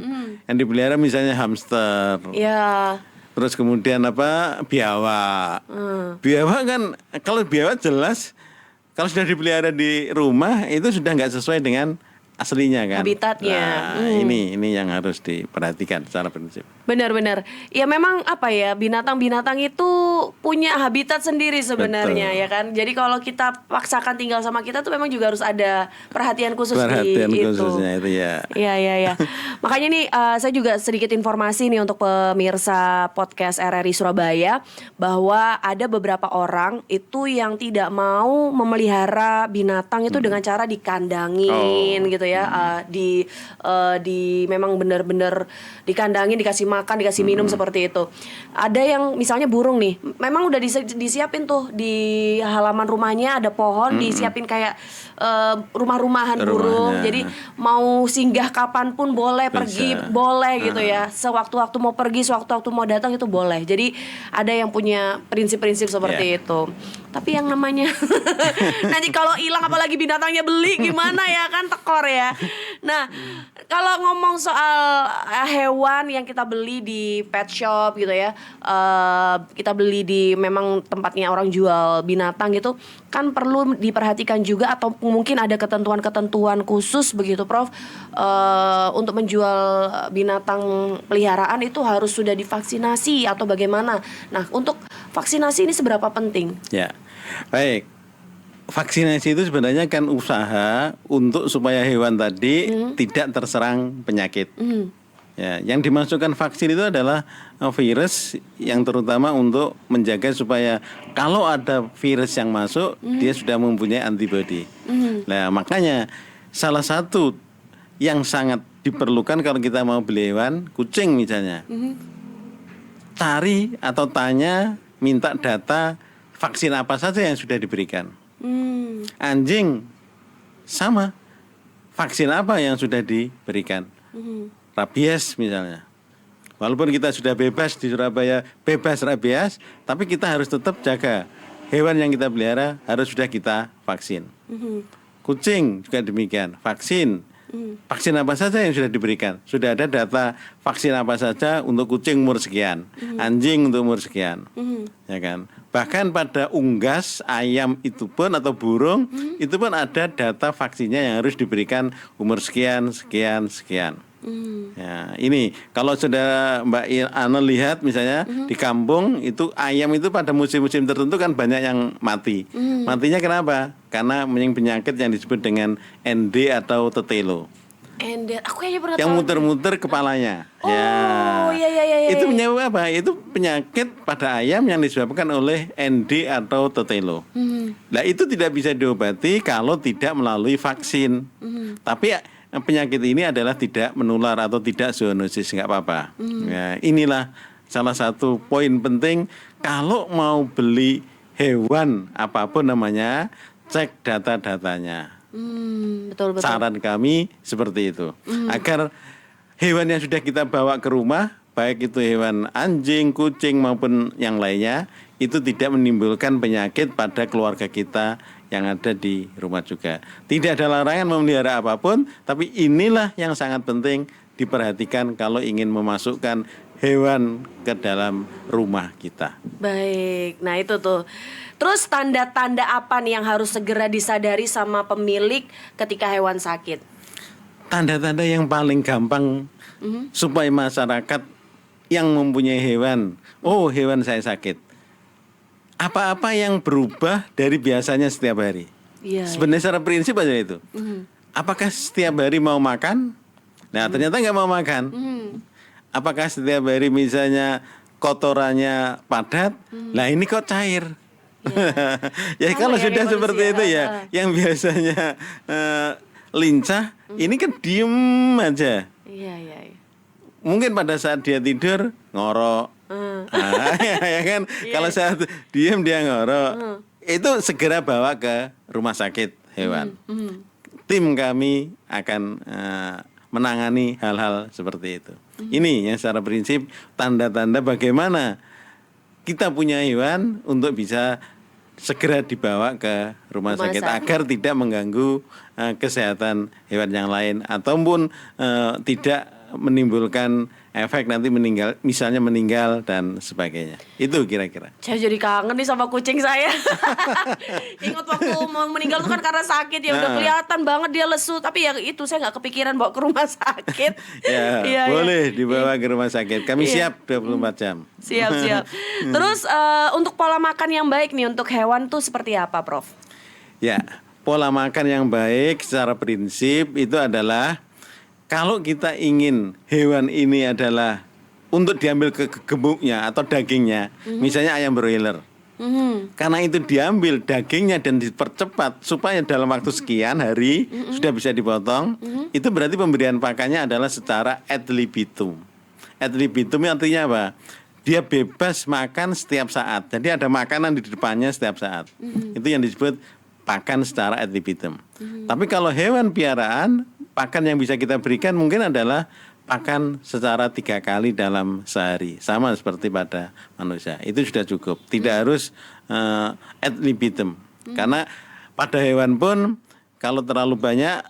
yang dipelihara, misalnya hamster. Iya. Terus kemudian biawak. Biawak kan, kalau biawak jelas kalau sudah dipelihara di rumah itu sudah nggak sesuai dengan aslinya kan. Habitatnya. Nah, ini yang harus diperhatikan secara prinsip. Benar-benar. Ya memang binatang-binatang itu punya habitat sendiri sebenarnya. Betul. Ya kan. Jadi kalau kita paksakan tinggal sama kita tuh memang juga harus ada perhatian khusus Perhatian di khususnya itu ya. Iya. Makanya nih saya juga sedikit informasi nih untuk pemirsa podcast RRI Surabaya bahwa ada beberapa orang itu yang tidak mau memelihara binatang itu dengan cara dikandangin gitu ya. Memang benar-benar dikandangin, dikasih makan, dikasih minum seperti itu. Ada yang misalnya burung nih, memang udah disiapin tuh di halaman rumahnya ada pohon, disiapin kayak rumah-rumahan burung. Jadi mau singgah kapanpun boleh, pergi boleh gitu ya. Sewaktu-waktu mau pergi, sewaktu-waktu mau datang itu boleh. Jadi ada yang punya prinsip-prinsip seperti itu. Tapi yang namanya nanti kalau hilang apalagi binatangnya beli gimana ya kan, tekor ya. Nah, kalau ngomong soal hewan yang kita beli di pet shop gitu ya, kita beli di memang tempatnya orang jual binatang gitu, kan perlu diperhatikan juga atau mungkin ada ketentuan-ketentuan khusus begitu Prof, untuk menjual binatang peliharaan itu harus sudah divaksinasi atau bagaimana? Nah, untuk vaksinasi ini seberapa penting? Ya, baik. Vaksinasi itu sebenarnya kan usaha untuk supaya hewan tadi tidak terserang penyakit. Ya, yang dimasukkan vaksin itu adalah virus yang terutama untuk menjaga supaya kalau ada virus yang masuk dia sudah mempunyai antibodi. Nah, makanya salah satu yang sangat diperlukan kalau kita mau beli hewan, kucing misalnya, cari atau tanya, minta data vaksin apa saja yang sudah diberikan. Anjing sama, vaksin apa yang sudah diberikan. Rabies misalnya, walaupun kita sudah bebas di Surabaya, bebas rabies, tapi kita harus tetap jaga hewan yang kita pelihara harus sudah kita vaksin. Kucing juga demikian, vaksin. Vaksin apa saja yang sudah diberikan, sudah ada data vaksin apa saja untuk kucing umur sekian, anjing untuk umur sekian, ya kan. Bahkan pada unggas, ayam itu pun atau burung itu pun ada data vaksinnya yang harus diberikan umur sekian. Ya, ini kalau sudah Mbak Ana lihat misalnya di kampung itu ayam itu pada musim-musim tertentu kan banyak yang mati. Matinya kenapa? Karena penyakit yang disebut dengan ND atau tetelo. ND, aku kayaknya pernah yang tahu. muter-muter kepalanya. Iya. Itu penyebab apa? Itu penyakit pada ayam yang disebabkan oleh ND atau tetelo. Nah, itu tidak bisa diobati kalau tidak melalui vaksin. Tapi penyakit ini adalah tidak menular atau tidak zoonosis, nggak apa-apa. Ya, inilah salah satu poin penting kalau mau beli hewan apapun namanya, cek data-datanya. Betul. Saran kami seperti itu, agar hewan yang sudah kita bawa ke rumah, baik itu hewan anjing, kucing maupun yang lainnya, itu tidak menimbulkan penyakit pada keluarga kita yang ada di rumah juga. Tidak ada larangan memelihara apapun, tapi inilah yang sangat penting diperhatikan kalau ingin memasukkan hewan ke dalam rumah kita. Baik, nah itu tuh. Terus tanda-tanda apa nih yang harus segera disadari sama pemilik ketika hewan sakit? Tanda-tanda yang paling gampang supaya masyarakat yang mempunyai hewan, hewan saya sakit. Apa-apa yang berubah dari biasanya setiap hari. Sebenarnya secara prinsip aja itu. Apakah setiap hari mau makan? Nah, ternyata nggak mau makan. apakah setiap hari misalnya kotorannya padat, nah ini kok cair. Ya Sama kalau ya, sudah kayak seperti manusia. itu ya, yang biasanya lincah, ini kan diem aja. Iya, iya. Mungkin pada saat dia tidur ngorok, ya kan. Kalau saat diem dia ngorok, itu segera bawa ke rumah sakit hewan. Tim kami akan menangani hal-hal seperti itu. Ini yang secara prinsip tanda-tanda bagaimana kita punya hewan untuk bisa segera dibawa ke rumah sakit agar tidak mengganggu kesehatan hewan yang lain ataupun tidak menimbulkan efek nanti misalnya meninggal dan sebagainya. Itu kira-kira. Saya jadi kangen nih sama kucing saya. Ingat waktu mau meninggal itu kan karena sakit ya, udah kelihatan banget dia lesu, tapi ya itu saya nggak kepikiran bawa ke rumah sakit. Ya, boleh dibawa ke rumah sakit. Kami siap 24 jam. Siap. Terus untuk pola makan yang baik nih untuk hewan tuh seperti apa, Prof? Ya, pola makan yang baik secara prinsip itu adalah kalau kita ingin hewan ini adalah untuk diambil ke gemuknya atau dagingnya, misalnya ayam broiler. Karena itu diambil dagingnya dan dipercepat supaya dalam waktu sekian hari sudah bisa dipotong, itu berarti pemberian pakannya adalah secara ad libitum. Ad libitum artinya apa? Dia bebas makan setiap saat. Jadi ada makanan di depannya setiap saat. Itu yang disebut pakan secara ad libitum. Tapi kalau hewan piaraan, pakan yang bisa kita berikan mungkin adalah pakan secara 3 kali dalam sehari, sama seperti pada manusia. Itu sudah cukup, tidak harus ad libitum. Karena pada hewan pun kalau terlalu banyak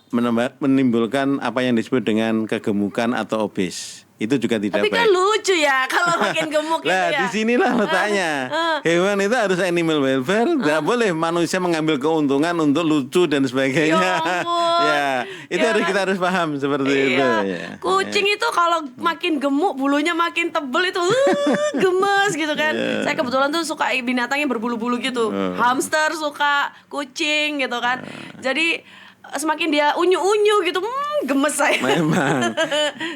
menimbulkan apa yang disebut dengan kegemukan atau obes. Itu juga tidak Tapi baik. kan lucu ya kalau makin gemuk gitu Lah, ya. disinilah letaknya. Hewan itu harus animal welfare, tidak boleh manusia mengambil keuntungan untuk lucu dan sebagainya. Ya ampun. Ya, itu Ya kita kan? harus paham seperti itu. Iya. Ya. Kucing itu kalau makin gemuk bulunya makin tebel itu gemes gitu kan. Saya kebetulan tuh suka binatang yang berbulu-bulu gitu. Hamster suka, kucing gitu kan. Jadi semakin dia unyu-unyu gitu, gemes saya. Memang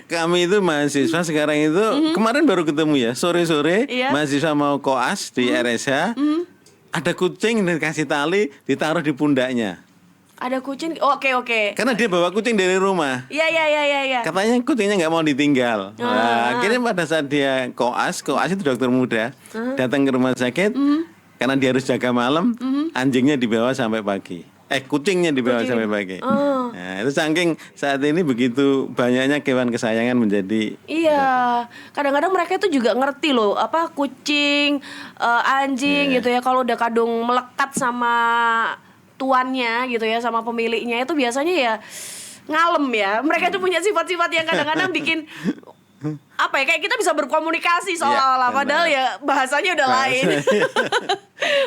kami itu mahasiswa sekarang itu kemarin baru ketemu ya sore-sore. Iya. Mahasiswa mau koas di RSH, ada kucing dan kasih tali ditaruh di pundaknya Ada kucing, oke. karena dia bawa kucing dari rumah. Iya. Katanya kucingnya nggak mau ditinggal. Nah, akhirnya pada saat dia koas itu dokter muda datang ke rumah sakit karena dia harus jaga malam, anjingnya dibawa sampai pagi. Kucingnya dibawa sampai pagi. Nah, itu saking saat ini begitu banyaknya hewan kesayangan menjadi. Iya, kadang-kadang mereka itu juga ngerti loh apa kucing, anjing gitu ya, kalau udah kadung melekat sama tuannya gitu ya, sama pemiliknya itu biasanya ya ngalem ya. Mereka itu punya sifat-sifat yang kadang-kadang bikin apa ya, kayak kita bisa berkomunikasi seolah-olah, padahal ya bahasanya udah lain.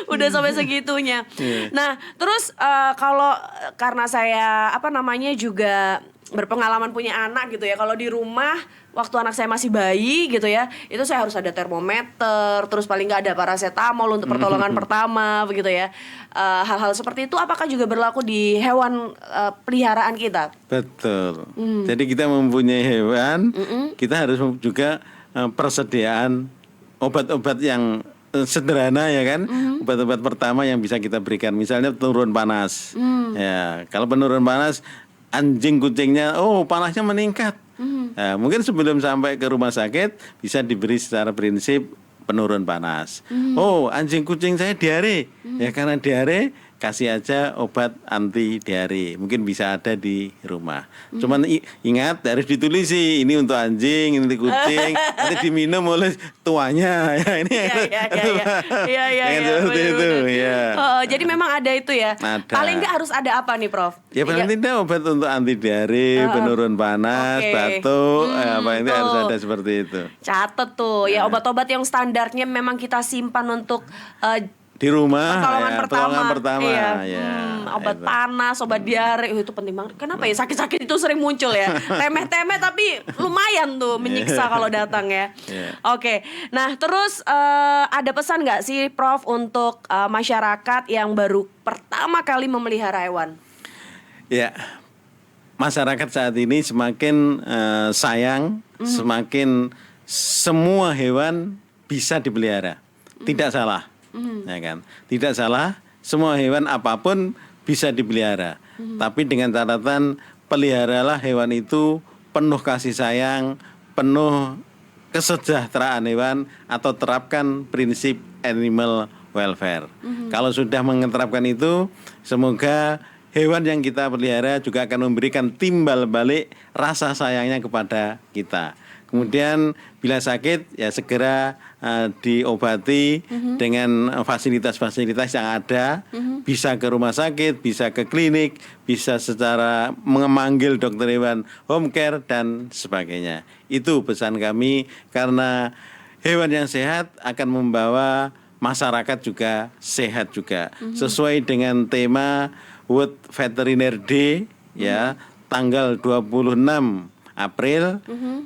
Udah sampai segitunya. Nah, terus kalau karena saya juga berpengalaman punya anak gitu ya, kalau di rumah waktu anak saya masih bayi gitu ya, itu saya harus ada termometer, terus paling nggak ada paracetamol untuk pertolongan pertama begitu ya. Hal-hal seperti itu apakah juga berlaku di hewan peliharaan kita? Betul. Jadi kita mempunyai hewan, kita harus juga persediaan obat-obat yang sederhana ya kan. Obat-obat pertama yang bisa kita berikan, misalnya penurun panas. Ya, kalau penurun panas anjing kucingnya panasnya meningkat. Nah, mungkin sebelum sampai ke rumah sakit bisa diberi secara prinsip penurun panas. Anjing kucing saya diare. Ya karena diare kasih aja obat anti diare. Mungkin bisa ada di rumah. Cuman ingat harus ditulisi, ini untuk anjing, ini untuk kucing, nanti diminum oleh tuanya. Ya ini. Iya. Seperti itu. Ya. Jadi memang ada itu ya. Ada. Paling nggak harus ada apa nih, Prof? Ya paling tidak obat untuk anti diare, penurun panas, batuk, itu harus ada seperti itu. Catet tuh ya, obat-obat yang standarnya memang kita simpan untuk di rumah pertolongan pertama. Iya. Ya, obat itu. panas, obat diare, itu penting banget. Kenapa ya sakit-sakit itu sering muncul ya? Temeh-temeh tapi lumayan tuh menyiksa kalau datang ya. Oke. Nah, terus ada pesan nggak sih Prof untuk masyarakat yang baru pertama kali memelihara hewan? Ya. Masyarakat saat ini semakin sayang, semakin semua hewan bisa dipelihara. Tidak salah. Ya kan? Tidak salah, semua hewan apapun bisa dipelihara. Tapi dengan catatan peliharalah hewan itu penuh kasih sayang, penuh kesejahteraan hewan, atau terapkan prinsip animal welfare. Kalau sudah menerapkan itu, semoga hewan yang kita pelihara juga akan memberikan timbal balik rasa sayangnya kepada kita. Kemudian bila sakit ya segera diobati dengan fasilitas-fasilitas yang ada, bisa ke rumah sakit, bisa ke klinik, bisa secara memanggil dokter hewan home care dan sebagainya. Itu pesan kami, karena hewan yang sehat akan membawa masyarakat juga sehat juga. Sesuai dengan tema World Veterinary Day ya, tanggal 26 April,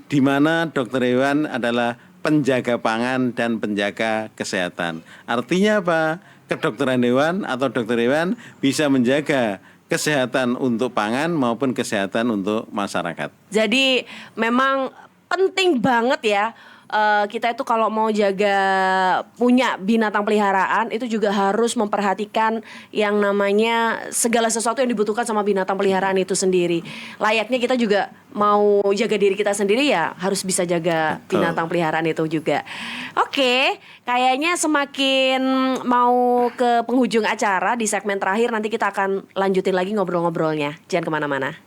di mana dokter hewan adalah penjaga pangan dan penjaga kesehatan. Artinya apa? Kedokteran hewan atau dokter hewan bisa menjaga kesehatan untuk pangan maupun kesehatan untuk masyarakat. Jadi memang penting banget ya, kita itu kalau mau jaga punya binatang peliharaan itu juga harus memperhatikan yang namanya segala sesuatu yang dibutuhkan sama binatang peliharaan itu sendiri. Layaknya kita juga mau jaga diri kita sendiri ya harus bisa jaga binatang peliharaan itu juga. Oke, kayaknya semakin mau ke penghujung acara di segmen terakhir, nanti kita akan lanjutin lagi ngobrol-ngobrolnya. Jangan kemana-mana.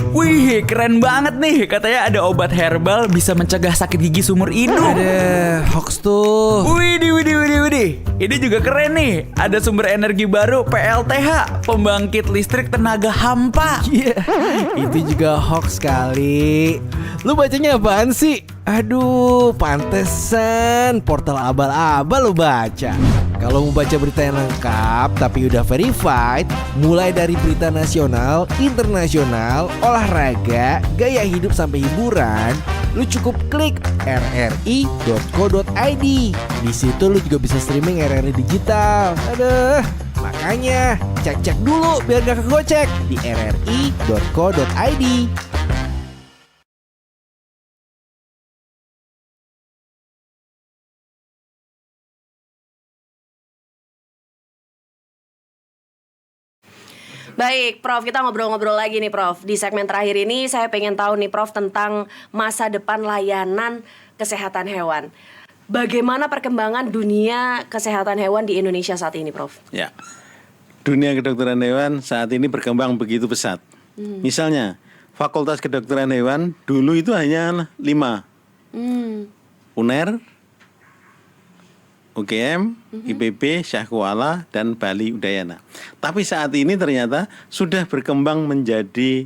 Wih, keren banget nih. Katanya ada obat herbal bisa mencegah sakit gigi seumur hidup. Ada hoax tuh. Widih. Ini juga keren nih. Ada sumber energi baru PLTH, pembangkit listrik tenaga hampa. Iya, itu juga hoax kali. Lu bacanya apaan sih? Aduh, pantesan portal abal-abal lu baca. Kalau mau baca berita yang lengkap tapi udah verified, mulai dari berita nasional, internasional, olahraga, gaya hidup sampai hiburan, lu cukup klik rri.co.id. Di situ lu juga bisa streaming RRI digital. Aduh, makanya cek-cek dulu biar gak kegocek di rri.co.id. Baik, Prof, kita ngobrol-ngobrol lagi nih, Prof. Di segmen terakhir ini saya pengen tahu nih, Prof, tentang masa depan layanan kesehatan hewan. Bagaimana perkembangan dunia kesehatan hewan di Indonesia saat ini, Prof? Ya, dunia kedokteran hewan saat ini berkembang begitu pesat. Misalnya, Fakultas Kedokteran Hewan dulu itu hanya 5. UNER, UGM, IPB, Syah Kuala, dan Bali Udayana. Tapi saat ini ternyata sudah berkembang menjadi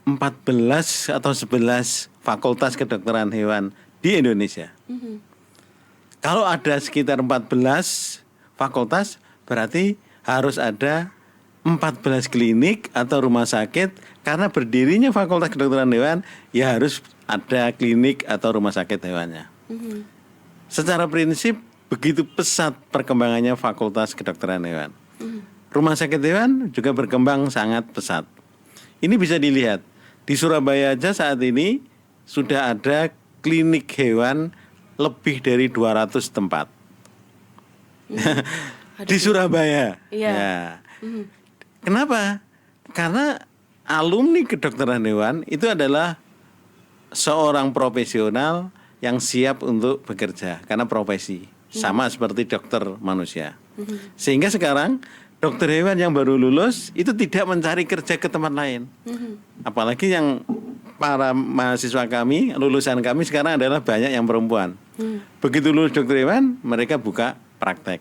14 atau 11 fakultas kedokteran hewan di Indonesia. Kalau ada sekitar 14 fakultas, berarti harus ada 14 klinik atau rumah sakit. Karena berdirinya Fakultas Kedokteran Hewan, ya harus ada klinik atau rumah sakit hewannya. Secara prinsip, begitu pesat perkembangannya Fakultas Kedokteran Hewan. Rumah sakit hewan juga berkembang sangat pesat. Ini bisa dilihat. Di Surabaya aja saat ini sudah ada klinik hewan lebih dari 200 tempat. Di Surabaya. Iya. Ya. Kenapa? Karena alumni kedokteran hewan itu adalah seorang profesional yang siap untuk bekerja karena profesi. Sama seperti dokter manusia. Sehingga sekarang dokter hewan yang baru lulus itu tidak mencari kerja ke tempat lain. Apalagi yang para mahasiswa kami, lulusan kami sekarang adalah banyak yang perempuan. Begitu lulus dokter hewan, mereka buka praktek.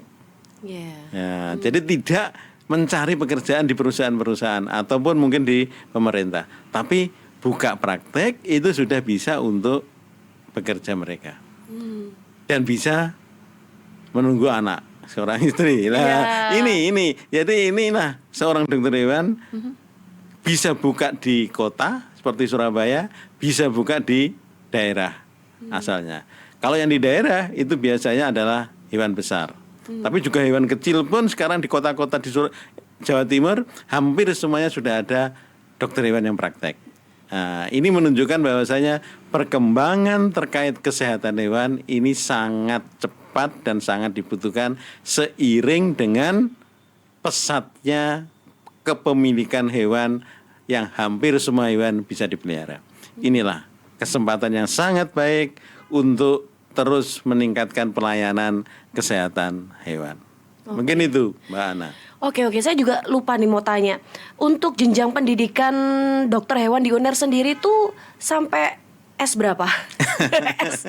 Ya, jadi tidak mencari pekerjaan di perusahaan-perusahaan ataupun mungkin di pemerintah. Tapi buka praktek itu sudah bisa untuk bekerja mereka. Dan bisa menunggu anak seorang istri. Nah, ini. Jadi inilah seorang dokter hewan bisa buka di kota seperti Surabaya, bisa buka di daerah asalnya. Kalau yang di daerah itu biasanya adalah hewan besar. Tapi juga hewan kecil pun sekarang di kota-kota di Jawa Timur hampir semuanya sudah ada dokter hewan yang praktek. Nah, ini menunjukkan bahwasanya perkembangan terkait kesehatan hewan ini sangat cepat dan sangat dibutuhkan seiring dengan pesatnya kepemilikan hewan yang hampir semua hewan bisa dipelihara. Inilah kesempatan yang sangat baik untuk terus meningkatkan pelayanan kesehatan hewan. Mungkin itu, Mbak Ana. Oke, saya juga lupa nih mau tanya. Untuk jenjang pendidikan dokter hewan di UNER sendiri tuh sampai S berapa? S.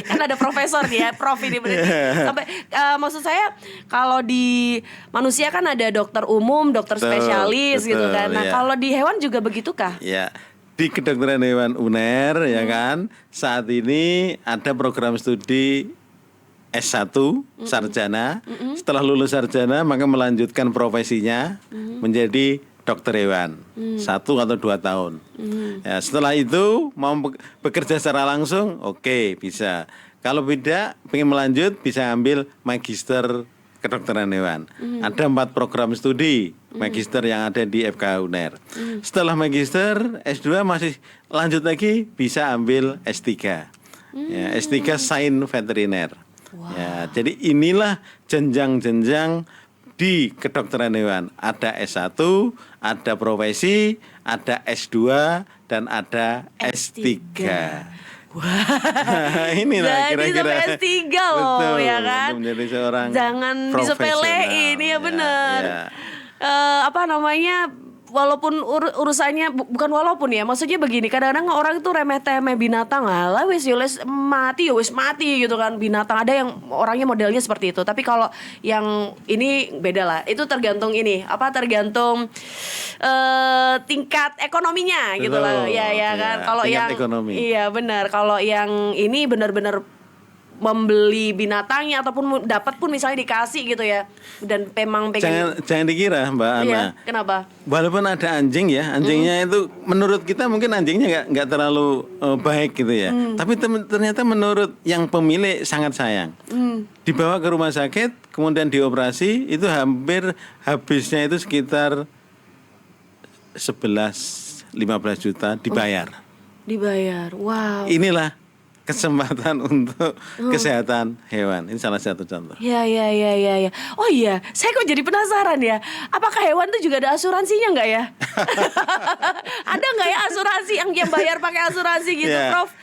Kan ada profesor nih ya, prof ini berarti. Sampai maksud saya kalau di manusia kan ada dokter umum, dokter spesialis gitu kan. Nah, kalau di hewan juga begitukah? Ya. Di kedokteran hewan UNER ya kan, saat ini ada program studi S1 sarjana. Setelah lulus sarjana maka melanjutkan profesinya menjadi dokter hewan 1 atau 2 tahun. Ya, setelah itu mau bekerja secara langsung, oke, bisa. Kalau tidak, pengen melanjut bisa ambil magister kedokteran hewan. Ada 4 program studi magister yang ada di FK UNER. Setelah magister S2 masih lanjut lagi bisa ambil S3. Ya, S3 Sains Veteriner. Ya, jadi inilah jenjang-jenjang di kedokteran hewan. Ada S1, ada profesi, ada S2, dan ada S3. Wah, inilah kira-kira. Sampai S3 loh. Betul, ya kan? untuk menjadi seorang jangan disepelein, ya bener. Apa namanya? Walaupun urusannya bukan walaupun ya, maksudnya begini, kadang-kadang orang itu remeh-temeh binatang, lah wis mati gitu kan binatang. Ada yang orangnya modelnya seperti itu. Tapi kalau yang ini beda lah. Itu tergantung tergantung tingkat ekonominya. Betul, gitu lah. Ya kan. Kalau yang ekonomi. Iya benar. Kalau yang ini benar-benar membeli binatangnya ataupun dapat pun misalnya dikasih gitu ya, dan memang pengen jangan dikira Mbak Ana. Iya, kenapa? Walaupun ada anjing ya, anjingnya itu menurut kita mungkin anjingnya nggak terlalu baik gitu ya, tapi ternyata menurut yang pemilik sangat sayang. Dibawa ke rumah sakit, kemudian dioperasi, itu hampir habisnya itu sekitar 11-15 juta dibayar. Dibayar, wow. Inilah kesempatan untuk kesehatan hewan. Ini salah satu contoh. Ya. Oh iya, saya kok jadi penasaran ya. Apakah hewan itu juga ada asuransinya nggak ya? Ada nggak ya asuransi yang bayar pakai asuransi gitu, Ya. Prof?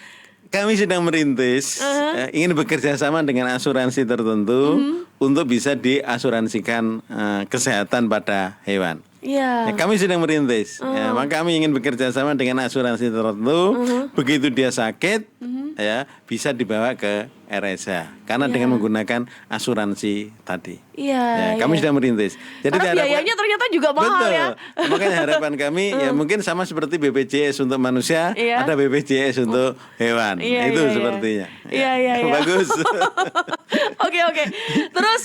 Kami sedang merintis, ingin bekerja sama dengan asuransi tertentu untuk bisa diasuransikan kesehatan pada hewan. Iya. Ya, kami sedang merintis, ya, maka kami ingin bekerja sama dengan asuransi tertentu. Begitu dia sakit, ya bisa dibawa ke RSA karena dengan menggunakan asuransi tadi. Iya. Ya, kami sedang merintis. Jadi karena biayanya ternyata juga mahal. betul. Ya. Makanya harapan kami ya mungkin sama seperti BPJS untuk manusia, ada BPJS untuk hewan. Itu sepertinya. Iya. Bagus. Oke. Terus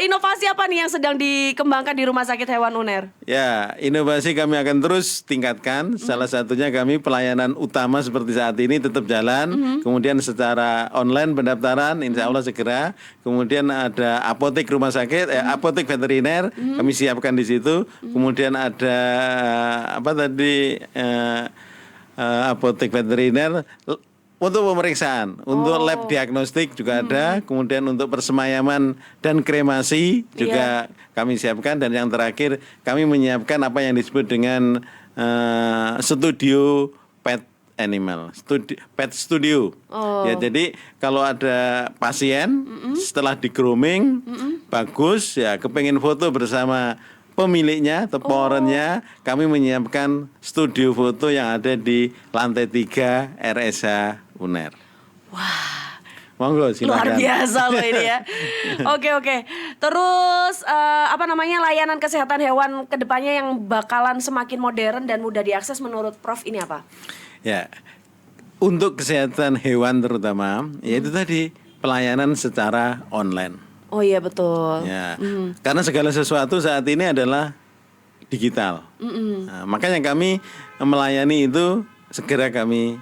inovasi apa nih yang sedang dikembangkan di Rumah Sakit Hewan UNER? Ya, inovasi kami akan terus tingkatkan. Salah satunya kami pelayanan utama seperti saat ini tetap jalan. Kemudian secara online pendaftaran, insya Allah segera. Kemudian ada apotek rumah sakit, apotek veteriner, kami siapkan di situ. Kemudian ada apotek veteriner untuk pemeriksaan, untuk lab diagnostik juga ada, kemudian untuk persemayaman dan kremasi juga kami siapkan, dan yang terakhir kami menyiapkan apa yang disebut dengan studio pet animal, pet studio. Ya, jadi kalau ada pasien setelah di grooming bagus ya, kepengen foto bersama pemiliknya atau ownernya, kami menyiapkan studio foto yang ada di lantai 3 RSA UNER. Wah, monggo silakan. luar biasa loh ini ya. Oke. Terus layanan kesehatan hewan kedepannya yang bakalan semakin modern dan mudah diakses menurut Prof ini apa? Ya, untuk kesehatan hewan terutama, yaitu tadi pelayanan secara online. Oh iya betul. Ya, karena segala sesuatu saat ini adalah digital. Nah, makanya kami melayani itu segera kami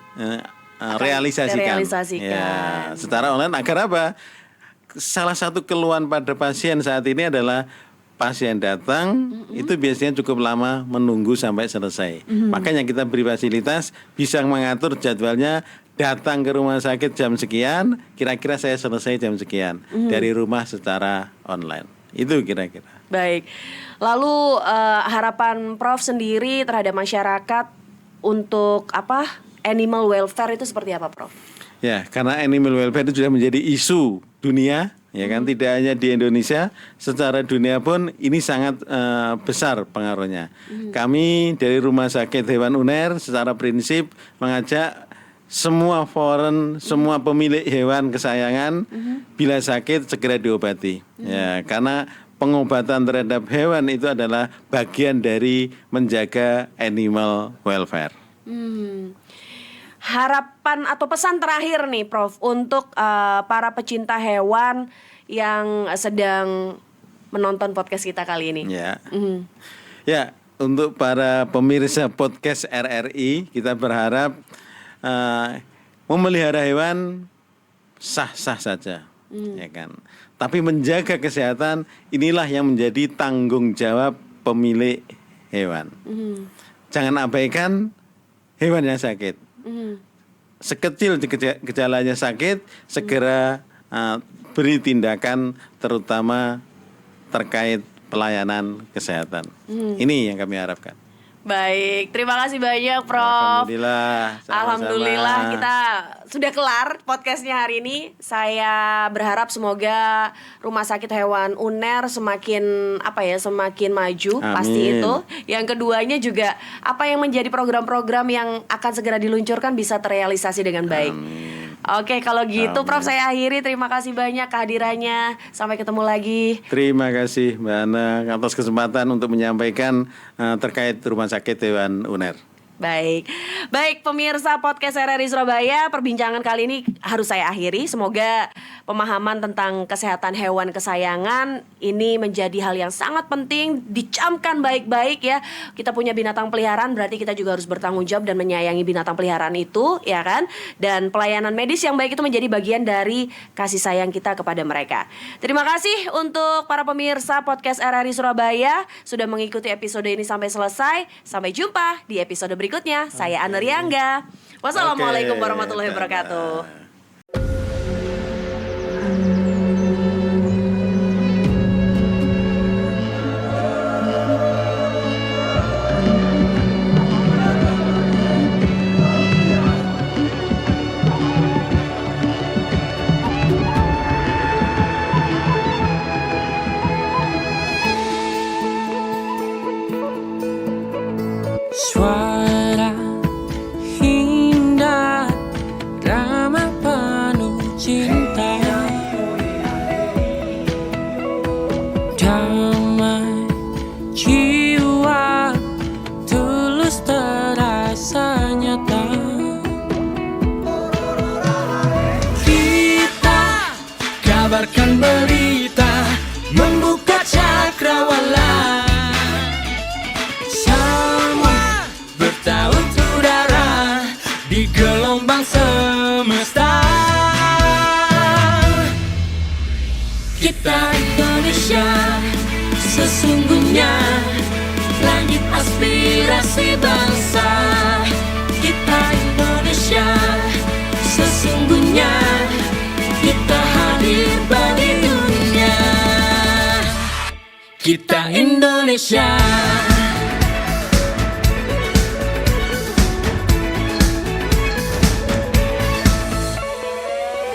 realisasikan. Ya, secara online agar apa? Salah satu keluhan pada pasien saat ini adalah pasien datang itu biasanya cukup lama menunggu sampai selesai. Makanya kita beri fasilitas bisa mengatur jadwalnya, datang ke rumah sakit jam sekian, kira-kira saya selesai jam sekian dari rumah secara online. Itu kira-kira. Baik. Lalu harapan Prof sendiri terhadap masyarakat untuk animal welfare itu seperti apa, Prof? Ya, karena animal welfare itu sudah menjadi isu dunia, ya kan, tidak hanya di Indonesia, secara dunia pun ini sangat besar pengaruhnya. Kami dari Rumah Sakit Hewan UNER secara prinsip mengajak semua foreign, semua pemilik hewan kesayangan bila sakit segera diobati. Ya, karena pengobatan terhadap hewan itu adalah bagian dari menjaga animal welfare. Harapan atau pesan terakhir nih Prof untuk para pecinta hewan yang sedang menonton podcast kita kali ini. Ya, untuk para pemirsa podcast RRI, kita berharap memelihara hewan sah-sah saja, ya kan. Tapi menjaga kesehatan inilah yang menjadi tanggung jawab pemilik hewan. Jangan abaikan hewan yang sakit. Sekecil gejalanya sakit, segera beri tindakan terutama terkait pelayanan kesehatan. Ini yang kami harapkan. Baik, terima kasih banyak Prof. Alhamdulillah. Alhamdulillah kita sudah kelar podcastnya hari ini. Saya berharap semoga Rumah Sakit Hewan UNER semakin semakin maju. Amin. Pasti itu. Yang keduanya juga apa yang menjadi program-program yang akan segera diluncurkan bisa terrealisasi dengan baik. Amin. Oke, kalau gitu Prof saya akhiri. Terima kasih banyak kehadirannya. Sampai ketemu lagi. Terima kasih Mbak Ana atas kesempatan untuk menyampaikan terkait Rumah Sakit Hewan UNER. Baik pemirsa podcast RRI Surabaya, perbincangan kali ini harus saya akhiri. Semoga pemahaman tentang kesehatan hewan kesayangan ini menjadi hal yang sangat penting, dicamkan baik-baik ya. Kita punya binatang peliharaan, berarti kita juga harus bertanggung jawab dan menyayangi binatang peliharaan itu, ya kan? Dan pelayanan medis yang baik itu menjadi bagian dari kasih sayang kita kepada mereka. Terima kasih untuk para pemirsa podcast RRI Surabaya sudah mengikuti episode ini sampai selesai. Sampai jumpa di episode berikutnya. Saya Ana Riangga. Wassalamualaikum warahmatullahi wabarakatuh. Suara indah, ramah penuh cinta, damai jiwa, tulus terasa nyata. Kita kabarkan berita, membuka cakrawala. Udara di gelombang semesta. Kita Indonesia, sesungguhnya langit aspirasi bangsa. Kita Indonesia, sesungguhnya kita hadir bagi dunia. Kita Indonesia.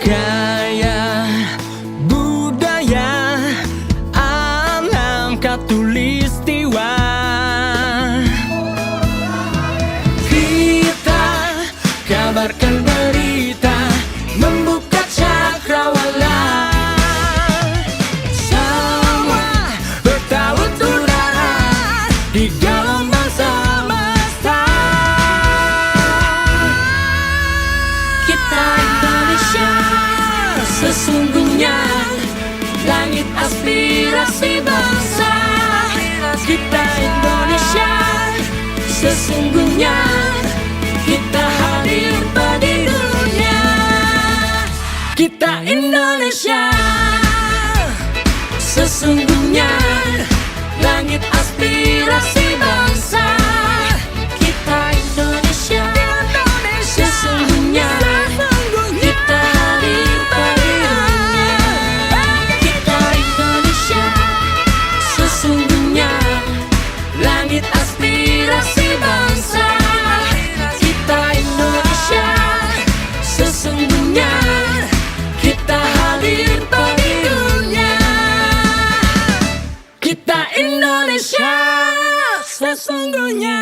Gaya budaya alam katulistiwa. Kita kabarkan berita, membuka cakrawala. Semua bertaut udara di gelombang semesta. Kita Indonesia, sesungguhnya langit aspirasi bangsa. Kita Indonesia, sesungguhnya kita hadir bagi dunia. Kita Indonesia, sesungguhnya aspirasi bangsa. Kita Indonesia, sesungguhnya kita hadir bagi dunia. Kita Indonesia, sesungguhnya langit aspirasi bangsa. Kita Indonesia, sesungguhnya kita hadir bagi dunia. Kita Indonesia, sesungguhnya